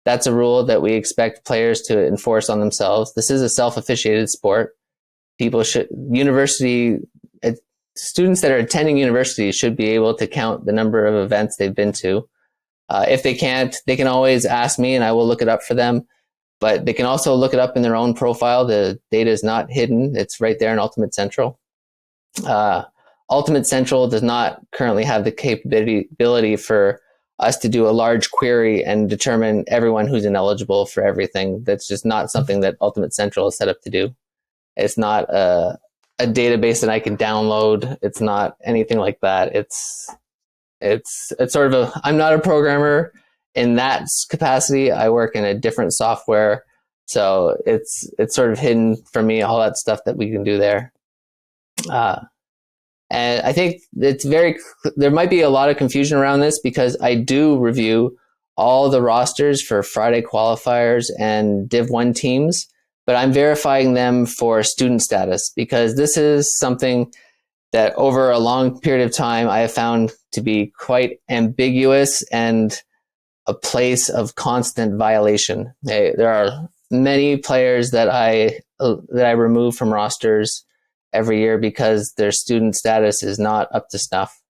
That's a rule that we expect players to enforce on themselves. This is a self-officiated sport. Students that are attending university should be able to count the number of events they've been to. If they can't, they can always ask me and I will look it up for them. But they can also look it up in their own profile. The data is not hidden. It's right there in Ultimate Central. Ultimate Central does not currently have the capability for us to do a large query and determine everyone who's ineligible for everything. That's just not something that Ultimate Central is set up to do. It's not a database that I can download. It's not anything like that. It's sort of I'm not a programmer in that capacity. I work in a different software. So it's sort of hidden from me, all that stuff that we can do there. And I think there might be a lot of confusion around this because I do review all the rosters for Friday qualifiers and Div 1 teams, but I'm verifying them for student status because this is something that over a long period of time I have found to be quite ambiguous and a place of constant violation. There are many players that I remove from rosters every year because their student status is not up to snuff.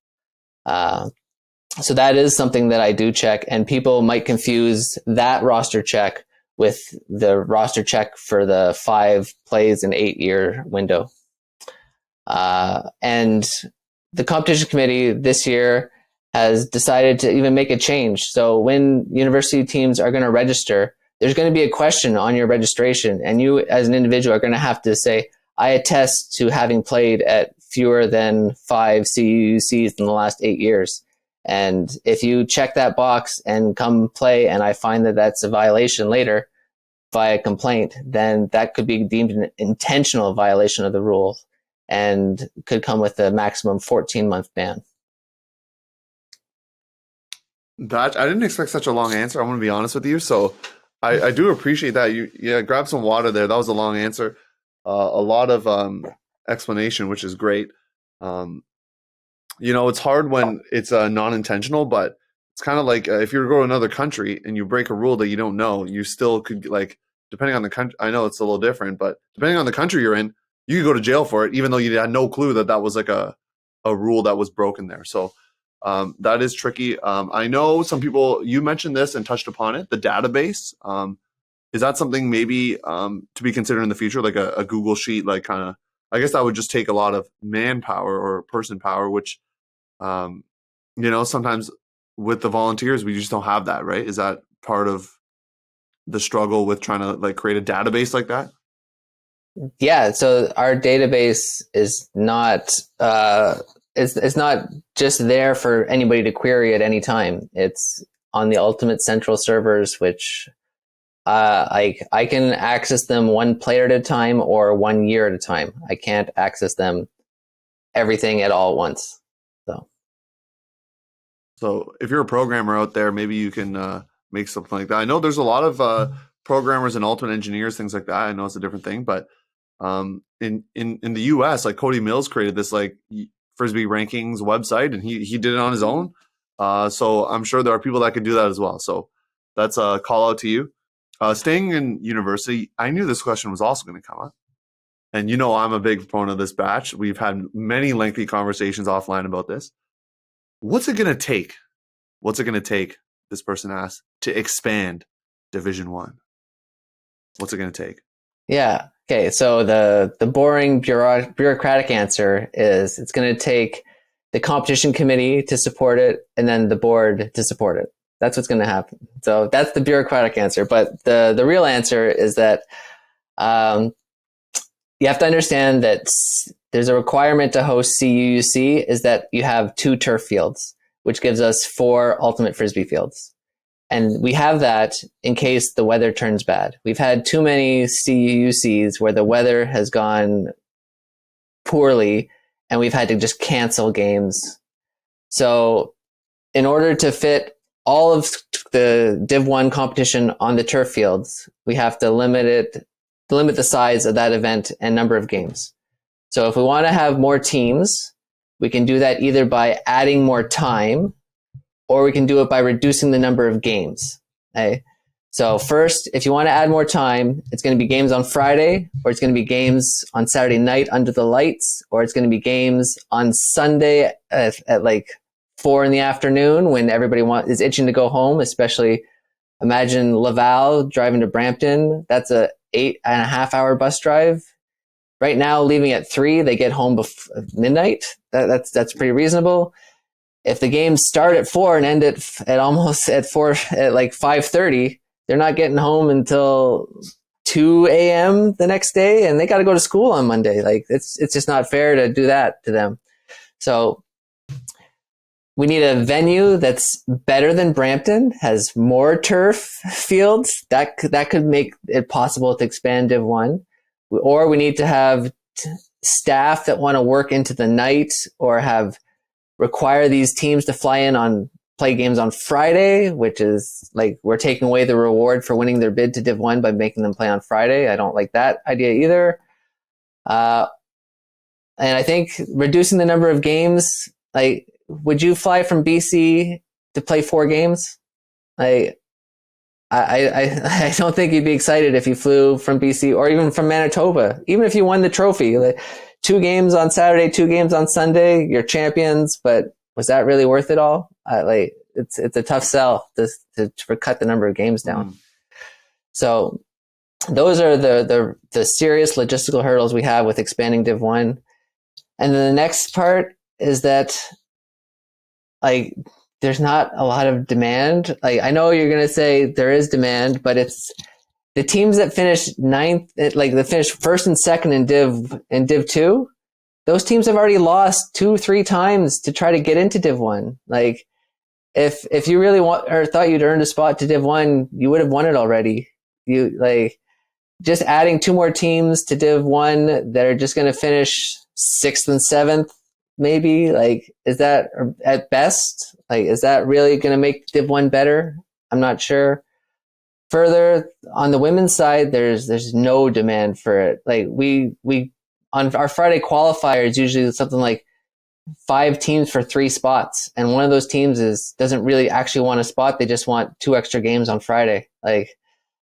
So that is something that I do check, and people might confuse that roster check with the roster check for the 5 plays in 8 year window. And the competition committee this year has decided to even make a change. So when university teams are going to register, there's going to be a question on your registration, and you as an individual are going to have to say, I attest to having played at fewer than 5 CUUCs in the last 8 years. And if you check that box and come play and I find that that's a violation later via complaint, then that could be deemed an intentional violation of the rule and could come with a maximum 14-month ban. That I didn't expect such a long answer. I'm going to be honest with you. So I do appreciate that. You grab some water there. That was a long answer. A lot of explanation, which is great. It's hard when it's non-intentional, but it's kind of like if you go to another country and you break a rule that you don't know, you still could, like, depending on the country. I know it's a little different, but depending on the country you're in, you could go to jail for it, even though you had no clue that that was like a rule that was broken there. So that is tricky. I know some people, you mentioned this and touched upon it, the database. Is that something maybe to be considered in the future, like a Google sheet, like kind of, I guess that would just take a lot of manpower or person power, which, sometimes with the volunteers, we just don't have that, right? Is that part of the struggle with trying to like create a database like that? Yeah. So our database is not, it's not just there for anybody to query at any time. It's on the Ultimate Central servers, which I can access them one player at a time or 1 year at a time. I can't access them everything at all at once. So if you're a programmer out there, maybe you can make something like that. I know there's a lot of programmers and ultimate engineers, things like that. I know it's a different thing, but in the US, like Cody Mills created this like Frisbee rankings website, and he did it on his own. So I'm sure there are people that could do that as well. So that's a call out to you. Staying in university, I knew this question was also going to come up. And I'm a big proponent of this batch. We've had many lengthy conversations offline about this. What's it going to take? What's it going to take, this person asked, to expand Division 1? What's it going to take? Yeah. Okay. So the boring bureaucratic answer is it's going to take the competition committee to support it and then the board to support it. That's what's going to happen. So that's the bureaucratic answer. But the real answer is that you have to understand that there's a requirement to host CUUC is that you have 2 turf fields, which gives us 4 ultimate Frisbee fields. And we have that in case the weather turns bad. We've had too many CUUCs where the weather has gone poorly and we've had to just cancel games. So in order to fit all of the Div 1 competition on the turf fields, we have to limit the size of that event and number of games. So if we want to have more teams, we can do that either by adding more time, or we can do it by reducing the number of games. Okay? So first, if you want to add more time, it's going to be games on Friday, or it's going to be games on Saturday night under the lights, or it's going to be games on Sunday at like 4 in the afternoon when everybody is itching to go home. Especially, imagine Laval driving to Brampton. That's a 8.5 hour bus drive. Right now, leaving at 3, they get home before midnight. That's pretty reasonable. If the games start at 4 and end at almost at 4 at like 5:30, they're not getting home until 2 a.m. the next day, and they got to go to school on Monday. Like it's just not fair to do that to them. So we need a venue that's better than Brampton, has more turf fields. That could make it possible to expand Div 1. Or we need to have staff that want to work into the night or require these teams to fly in play games on Friday, which is like we're taking away the reward for winning their bid to Div 1 by making them play on Friday. I don't like that idea either. And I think reducing the number of games, like, would you fly from BC to play 4 games? I don't think you'd be excited if you flew from BC or even from Manitoba, even if you won the trophy. Like 2 games on Saturday, 2 games on Sunday, you're champions, but was that really worth it all? It's a tough sell to cut the number of games down. So those are the serious logistical hurdles we have with expanding Div 1. And then the next part is that there's not a lot of demand. Like, I know you're going to say there is demand, but the teams that finished ninth, like they finished first and second in Div 2, those teams have already lost 2-3 times to try to get into Div 1. Like, if you really want or thought you'd earned a spot to Div 1, you would have won it already. You like just adding 2 more teams to Div 1 that are just going to finish 6th and 7th, maybe. Like, is that at best? Like, is that really going to make Div 1 better? I'm not sure. Further, on the women's side, there's no demand for it. Like, we on our Friday qualifiers, usually something like 5 teams for 3 spots, and one of those teams doesn't really actually want a spot. They just want 2 extra games on Friday. Like,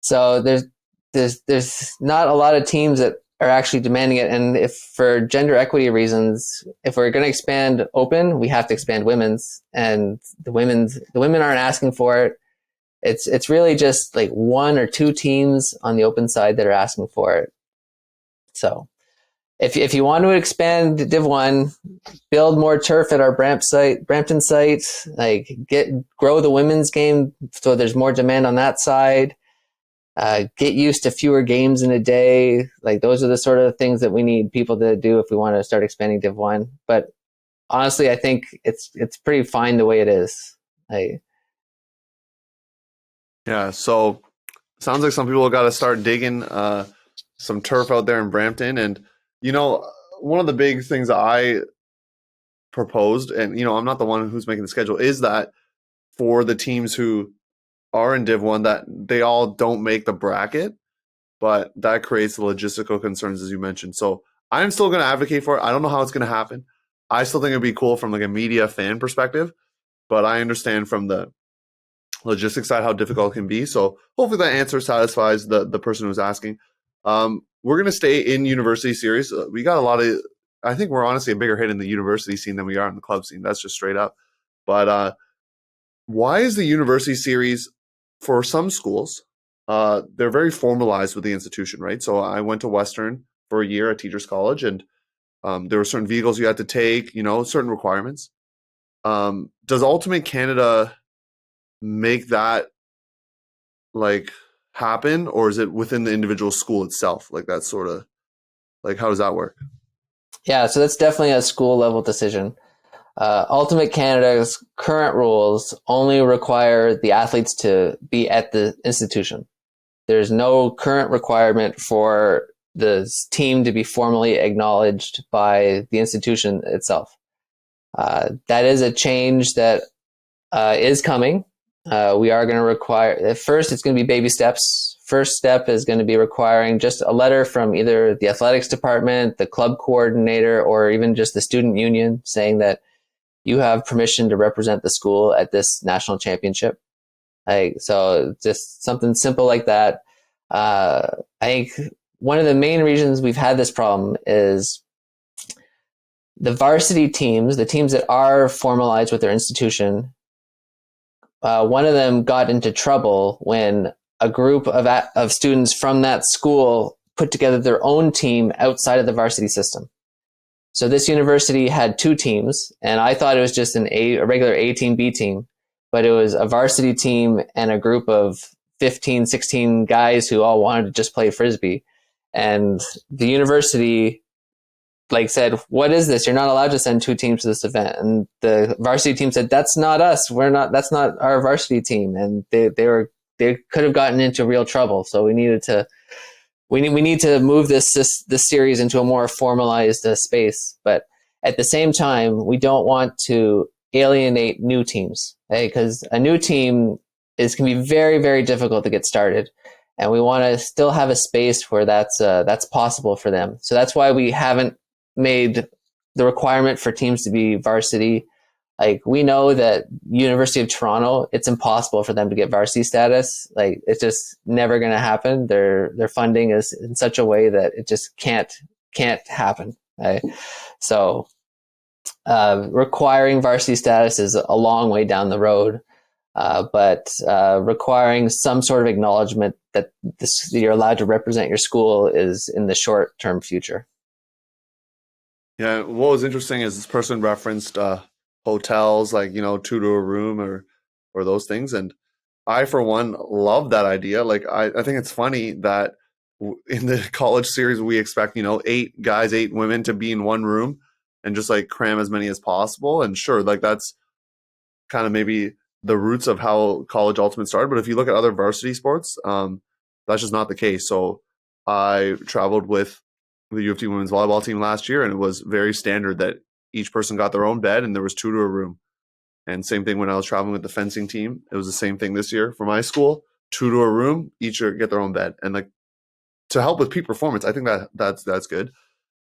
so there's not a lot of teams that are actually demanding it. And if for gender equity reasons, if we're going to expand open, we have to expand women's, and the women aren't asking for it. It's really just like 1 or 2 teams on the open side that are asking for it. So if you want to expand Div 1, build more turf at our Brampton site, like grow the women's game so there's more demand on that side. Get used to fewer games in a day. Like, those are the sort of things that we need people to do if we want to start expanding Div 1. But honestly, I think it's pretty fine the way it is. Yeah, so sounds like some people got to start digging some turf out there in Brampton. And, one of the big things that I proposed, and, I'm not the one who's making the schedule, is that for the teams who are in Div 1, that they all don't make the bracket, but that creates the logistical concerns, as you mentioned. So I'm still going to advocate for it. I don't know how it's going to happen. I still think it'd be cool from like a media fan perspective, but I understand from the logistics side how difficult it can be. So hopefully that answer satisfies the person who's asking. We're going to stay in university series. We got a lot of, I think we're honestly a bigger hit in the university scene than we are in the club scene. That's just straight up. But why is the university series, for some schools, they're very formalized with the institution, right? So I went to Western for a year at Teachers College, and there were certain vehicles you had to take, certain requirements. Does Ultimate Canada make that like happen, or is it within the individual school itself? Like, that sort of, like, how does that work? Yeah, so that's definitely a school level decision. Ultimate Canada's current rules only require the athletes to be at the institution. There's no current requirement for the team to be formally acknowledged by the institution itself. That is a change that is coming. We are going to require, at first it's going to be baby steps. First step is going to be requiring just a letter from either the athletics department, the club coordinator, or even just the student union saying that you have permission to represent the school at this national championship. So just something simple like that. I think one of the main reasons we've had this problem is the varsity teams, the teams that are formalized with their institution. One of them got into trouble when a group of students from that school put together their own team outside of the varsity system. So this university had 2 teams, and I thought it was just a regular A team, B team, but it was a varsity team and a group of 15, 16 guys who all wanted to just play Frisbee. And the university said, "What is this? You're not allowed to send 2 teams to this event." And the varsity team said, "That's not us. That's not our varsity team." And they could have gotten into real trouble. So we need to move this series into a more formalized space. But at the same time, we don't want to alienate new teams, because a new team can be very, very difficult to get started. And we want to still have a space where that's possible for them. So that's why we haven't made the requirement for teams to be varsity. We know that University of Toronto, it's impossible for them to get varsity status. It's just never going to happen. Their funding is in such a way that it just can't happen. Right? So requiring varsity status is a long way down the road. But requiring some sort of acknowledgement that you're allowed to represent your school is in the short-term future. Yeah, what was interesting is this person referenced hotels, 2 to a room or those things. And I for one love that idea. Like I think it's funny that in the college series we expect 8 guys, 8 women to be in one room and just like cram as many as possible. And sure, like that's kind of maybe the roots of how college ultimate started. But if you look at other varsity sports, that's just not the case. So I traveled with the U of T women's volleyball team last year, and it was very standard that each person got their own bed and there was 2 to a room. And same thing when I was traveling with the fencing team. It was the same thing this year for my school, 2 to a room, each get their own bed. And like to help with peak performance, I think that's good.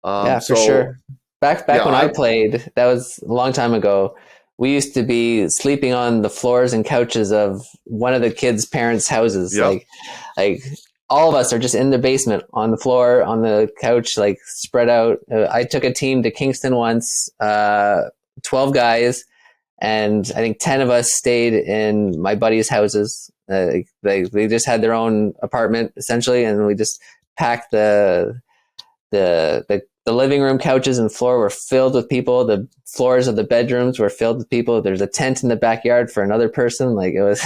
Yeah, for sure. Back when I played, that was a long time ago. We used to be sleeping on the floors and couches of one of the kids' parents' houses. Yep. Like all of us are just in the basement on the floor, on the couch, like spread out. I took a team to Kingston once, 12 guys, and I think 10 of us stayed in my buddies' houses. They just had their own apartment essentially, and we just packed the living room couches and floor were filled with people. The floors of the bedrooms were filled with people. There's a tent in the backyard for another person. Like it was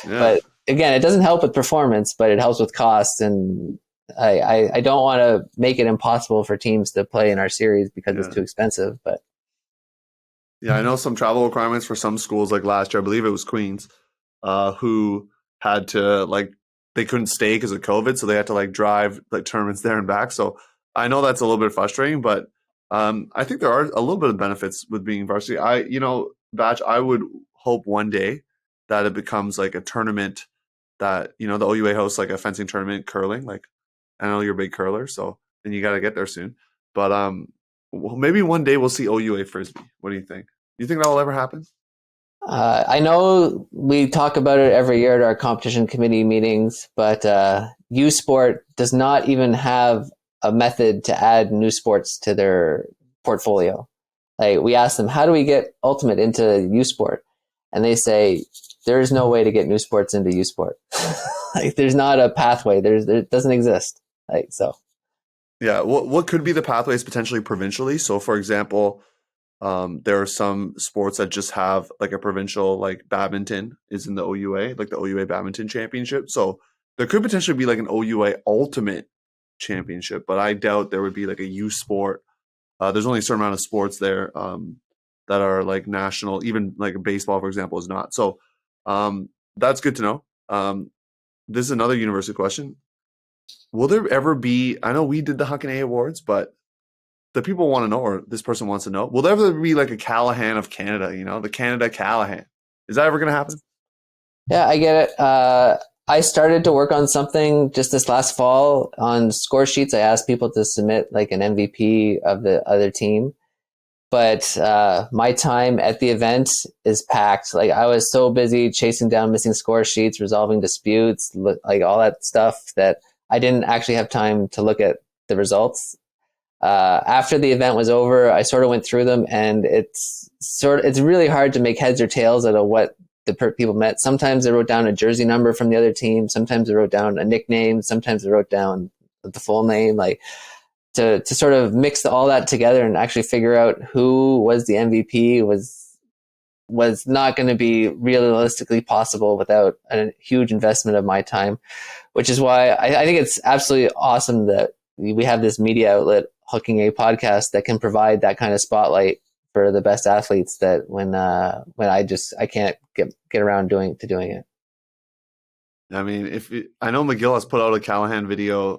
But again, it doesn't help with performance, but it helps with cost. And I don't want to make it impossible for teams to play in our series because it's too expensive. But yeah, I know some travel requirements for some schools. Like last year, I believe it was Queens, who had to they couldn't stay because of COVID, so they had to drive tournaments there and back. So I know that's a little bit frustrating, but I think there are a little bit of benefits with being varsity. Batch, I would hope one day that it becomes like a tournament that, the OUA hosts like a fencing tournament, curling. Like I know you're a big curler, so and you got to get there soon. But maybe one day we'll see OUA Frisbee. What do you think? Do you think that will ever happen? I know we talk about it every year at our competition committee meetings, but U Sport does not even have a method to add new sports to their portfolio. Like we ask them, how do we get Ultimate into U Sport? And they say, there is no way to get new sports into U Sport. There's not a pathway. There doesn't exist. Yeah. What could be the pathways potentially provincially? So for example, there are some sports that just have like a provincial, like badminton is in the OUA, like the OUA Badminton Championship. So there could potentially be like an OUA Ultimate Championship, but I doubt there would be like a U Sport. There's only a certain amount of sports there that are like national, even like baseball, for example, is not. So that's good to know. This is another university question. Will there ever be, I know we did the Huck and A Awards, but the people want to know, or this person wants to know, will there ever be like a Callahan of Canada, the Canada Callahan? Is that ever going to happen? Yeah, I get it. I started to work on something just this last fall on score sheets. I asked people to submit like an MVP of the other team, but my time at the event is packed. Like I was so busy chasing down missing score sheets, resolving disputes, like all that stuff that I didn't actually have time to look at the results. After the event was over, I sort of went through them, and it's really hard to make heads or tails out of what the people meant. Sometimes they wrote down a jersey number from the other team. Sometimes they wrote down a nickname. Sometimes they wrote down the full name. Like to sort of mix all that together and actually figure out who was the MVP was not going to be realistically possible without a huge investment of my time, which is why I think it's absolutely awesome that we have this media outlet, Hooking A Podcast, that can provide that kind of spotlight for the best athletes that when I can't get around doing it. I mean, I know McGill has put out a Callahan video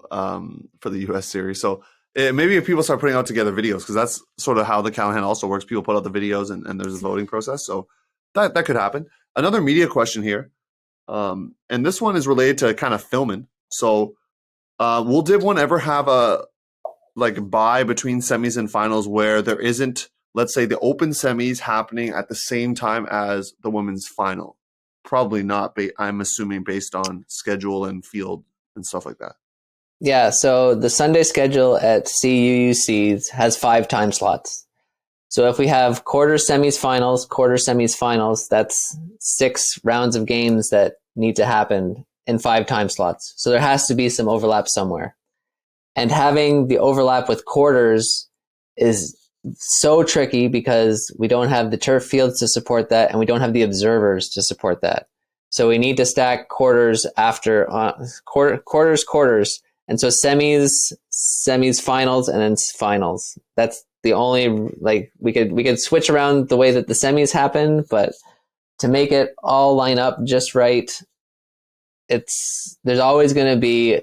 for the US series, so maybe if people start putting out together videos, because that's sort of how the Callahan also works. People put out the videos and there's a voting process, so that could happen. Another media question here, and this one is related to kind of filming. So will Div 1 ever have a bye between semis and finals where there isn't, let's say, the open semis happening at the same time as the women's final? Probably not, I'm assuming, based on schedule and field and stuff like that. Yeah, so the Sunday schedule at CUUC has 5 time slots. So if we have quarter semis finals, that's 6 rounds of games that need to happen in 5 time slots. So there has to be some overlap somewhere. And having the overlap with quarters is so tricky because we don't have the turf fields to support that, and we don't have the observers to support that. So we need to stack quarters after quarters. And so semis, finals, and then finals. That's the only, like, we could switch around the way that the semis happen, but to make it all line up just right, there's always going to be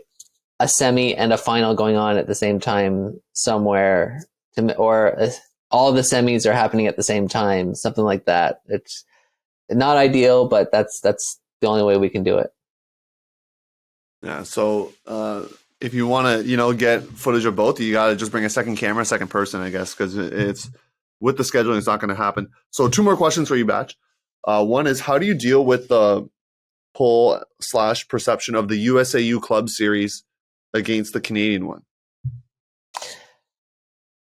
a semi and a final going on at the same time somewhere, all the semis are happening at the same time, something like that. It's not ideal, but that's the only way we can do it. Yeah. So if you want to, get footage of both, you got to just bring a second camera, second person, I guess, because it's with the scheduling, it's not going to happen. So 2 more questions for you, Batch. One is, how do you deal with the pull/perception of the USAU Club Series against the Canadian one?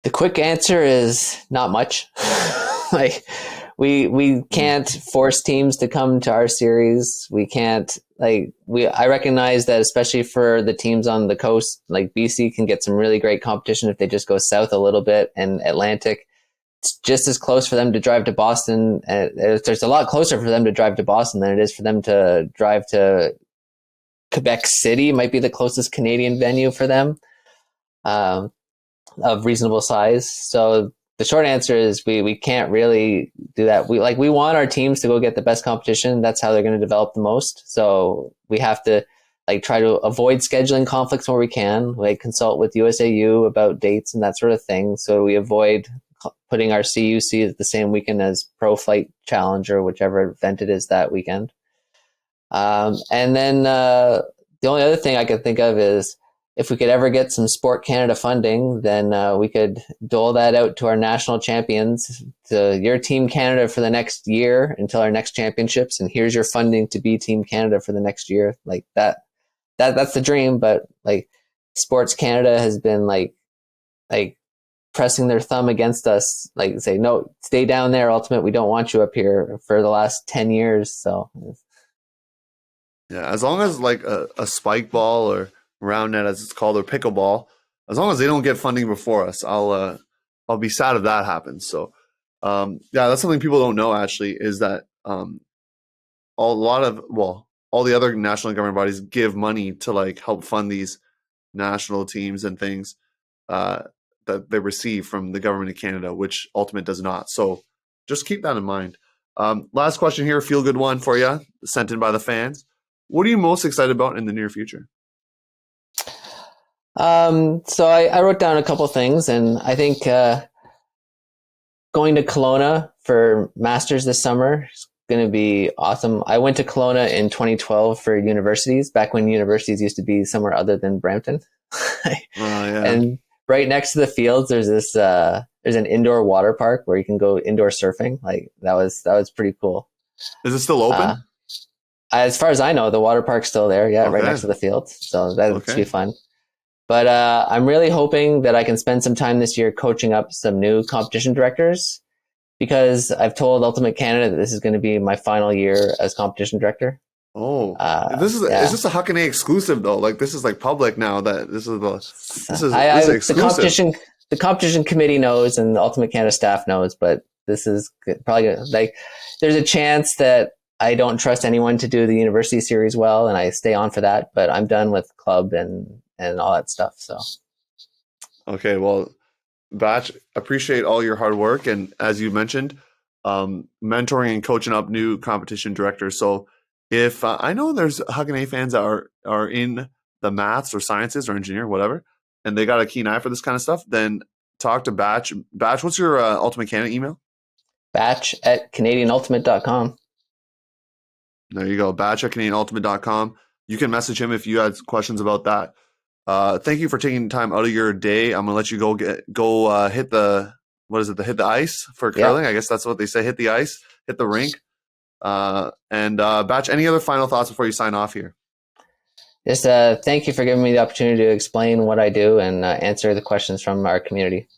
The quick answer is not much. Like, we can't force teams to come to our series. We can't, I recognize that, especially for the teams on the coast, like BC can get some really great competition if they just go south a little bit, and Atlantic, it's just as close for them to drive to Boston. There's a lot closer for them to drive to Boston than it is for them to drive to Quebec City. Might be the closest Canadian venue for them, of reasonable size. So the short answer is we can't really do that. We want our teams to go get the best competition. That's how they're going to develop the most. So we have to try to avoid scheduling conflicts where we can, consult with USAU about dates and that sort of thing. So we avoid putting our CUUC at the same weekend as Pro Flight Challenge or whichever event it is that weekend. And then the only other thing I could think of is, if we could ever get some Sport Canada funding, then we could dole that out to our national champions, to your Team Canada for the next year until our next championships. And here's your funding to be Team Canada for the next year. That's the dream. But Sports Canada has been pressing their thumb against us, say, no, stay down there, Ultimate. We don't want you up here, for the last 10 years. So yeah, as long as a spike ball or round net, as it's called, or pickleball, as long as they don't get funding before us, I'll be sad if that happens. So yeah, that's something people don't know, actually, is that all the other national government bodies give money to help fund these national teams and things that they receive from the government of Canada, which Ultimate does not. So just keep that in mind. Last question here, feel good one for you, sent in by the fans. What are you most excited about in the near future? So I wrote down a couple things, and I think going to Kelowna for Masters this summer is going to be awesome. I went to Kelowna in 2012 for universities, back when universities used to be somewhere other than Brampton. Yeah. And right next to the fields, there's an indoor water park where you can go indoor surfing. That was pretty cool. Is it still open? As far as I know, the water park's still there. Yeah, okay. Right next to the fields. So that should be fun. But I'm really hoping that I can spend some time this year coaching up some new competition directors, because I've told Ultimate Canada that this is going to be my final year as competition director. Oh, is this a Huckney exclusive though? This is public now, that this is exclusive. The competition committee knows, and the Ultimate Canada staff knows, but this is probably there's a chance that I don't trust anyone to do the university series well, and I stay on for that. But I'm done with club and all that stuff. So, okay, well, Batch, appreciate all your hard work, and as you mentioned, mentoring and coaching up new competition directors. So, if I know there's Huckney fans that are in the maths or sciences or engineer, whatever, and they got a keen eye for this kind of stuff, then talk to Batch. Batch, what's your Ultimate Canada email? Batch@CanadianUltimate.com. There you go, Batch@CanadianUltimate.com. You can message him if you had questions about that. Thank you for taking time out of your day. I'm gonna let you go hit the hit the ice for curling. Yeah. I guess that's what they say. Hit the ice, hit the rink. And Batch, any other final thoughts before you sign off here? Just thank you for giving me the opportunity to explain what I do and answer the questions from our community.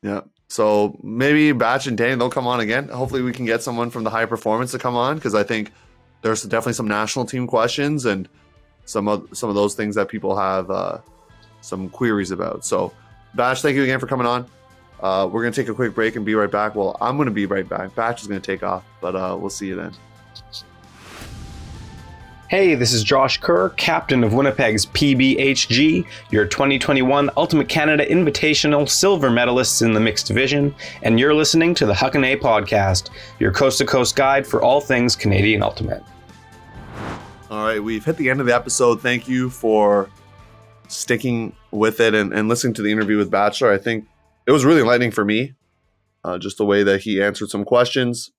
Yeah. So maybe Batch and Danny, they'll come on again. Hopefully we can get someone from the high performance to come on, because I think there's definitely some national team questions and some of those things that people have some queries about. So Batch, thank you again for coming on. We're going to take a quick break and be right back. Well, I'm going to be right back. Batch is going to take off, but we'll see you then. Hey, this is Josh Kerr, captain of Winnipeg's PBHG, your 2021 Ultimate Canada Invitational silver medalists in the mixed division, and you're listening to the Huck and A podcast, your coast-to-coast guide for all things Canadian Ultimate. All right, we've hit the end of the episode. Thank you for sticking with it and listening to the interview with Batchelor. I think it was really enlightening for me, just the way that he answered some questions,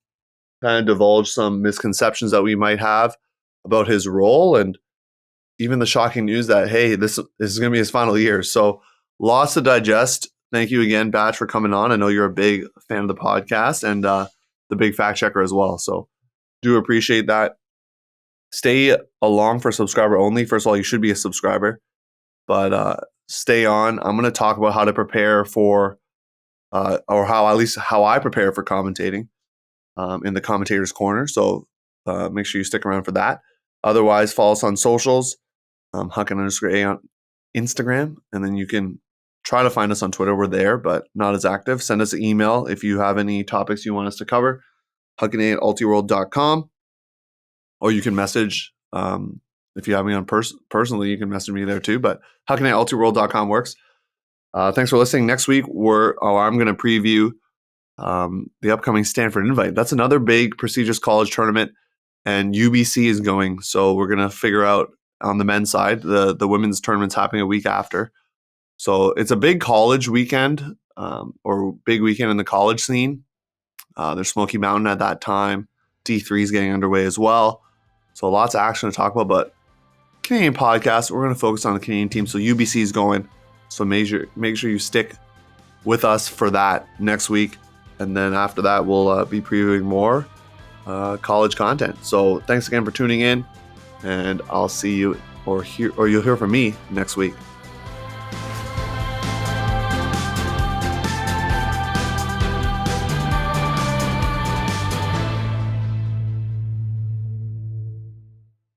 kind of divulged some misconceptions that we might have about his role, and even the shocking news that, hey, this is going to be his final year. So lots to digest. Thank you again, Batch, for coming on. I know you're a big fan of the podcast and the big fact checker as well. So do appreciate that. Stay along for subscriber only. First of all, you should be a subscriber, but stay on. I'm going to talk about how to prepare for, or how I prepare for commentating in the commentator's corner. So make sure you stick around for that. Otherwise, follow us on socials, Huckin_A on Instagram, and then you can try to find us on Twitter. We're there, but not as active. Send us an email if you have any topics you want us to cover, huckina@ultiworld.com, or you can message, if you have me on personally, you can message me there too, but huckina@ultiworld.com works. Thanks for listening. Next week, I'm going to preview the upcoming Stanford Invite. That's another big prestigious college tournament, and UBC is going. So we're going to figure out on the men's side, the women's tournament's happening a week after. So it's a big college weekend, or big weekend in the college scene. There's Smoky Mountain at that time. D3 is getting underway as well. So lots of action to talk about, but Canadian podcast, we're going to focus on the Canadian team. So UBC is going. So make sure you stick with us for that next week. And then after that, we'll be previewing more college content. So thanks again for tuning in, and I'll see you, or you'll hear from me next week.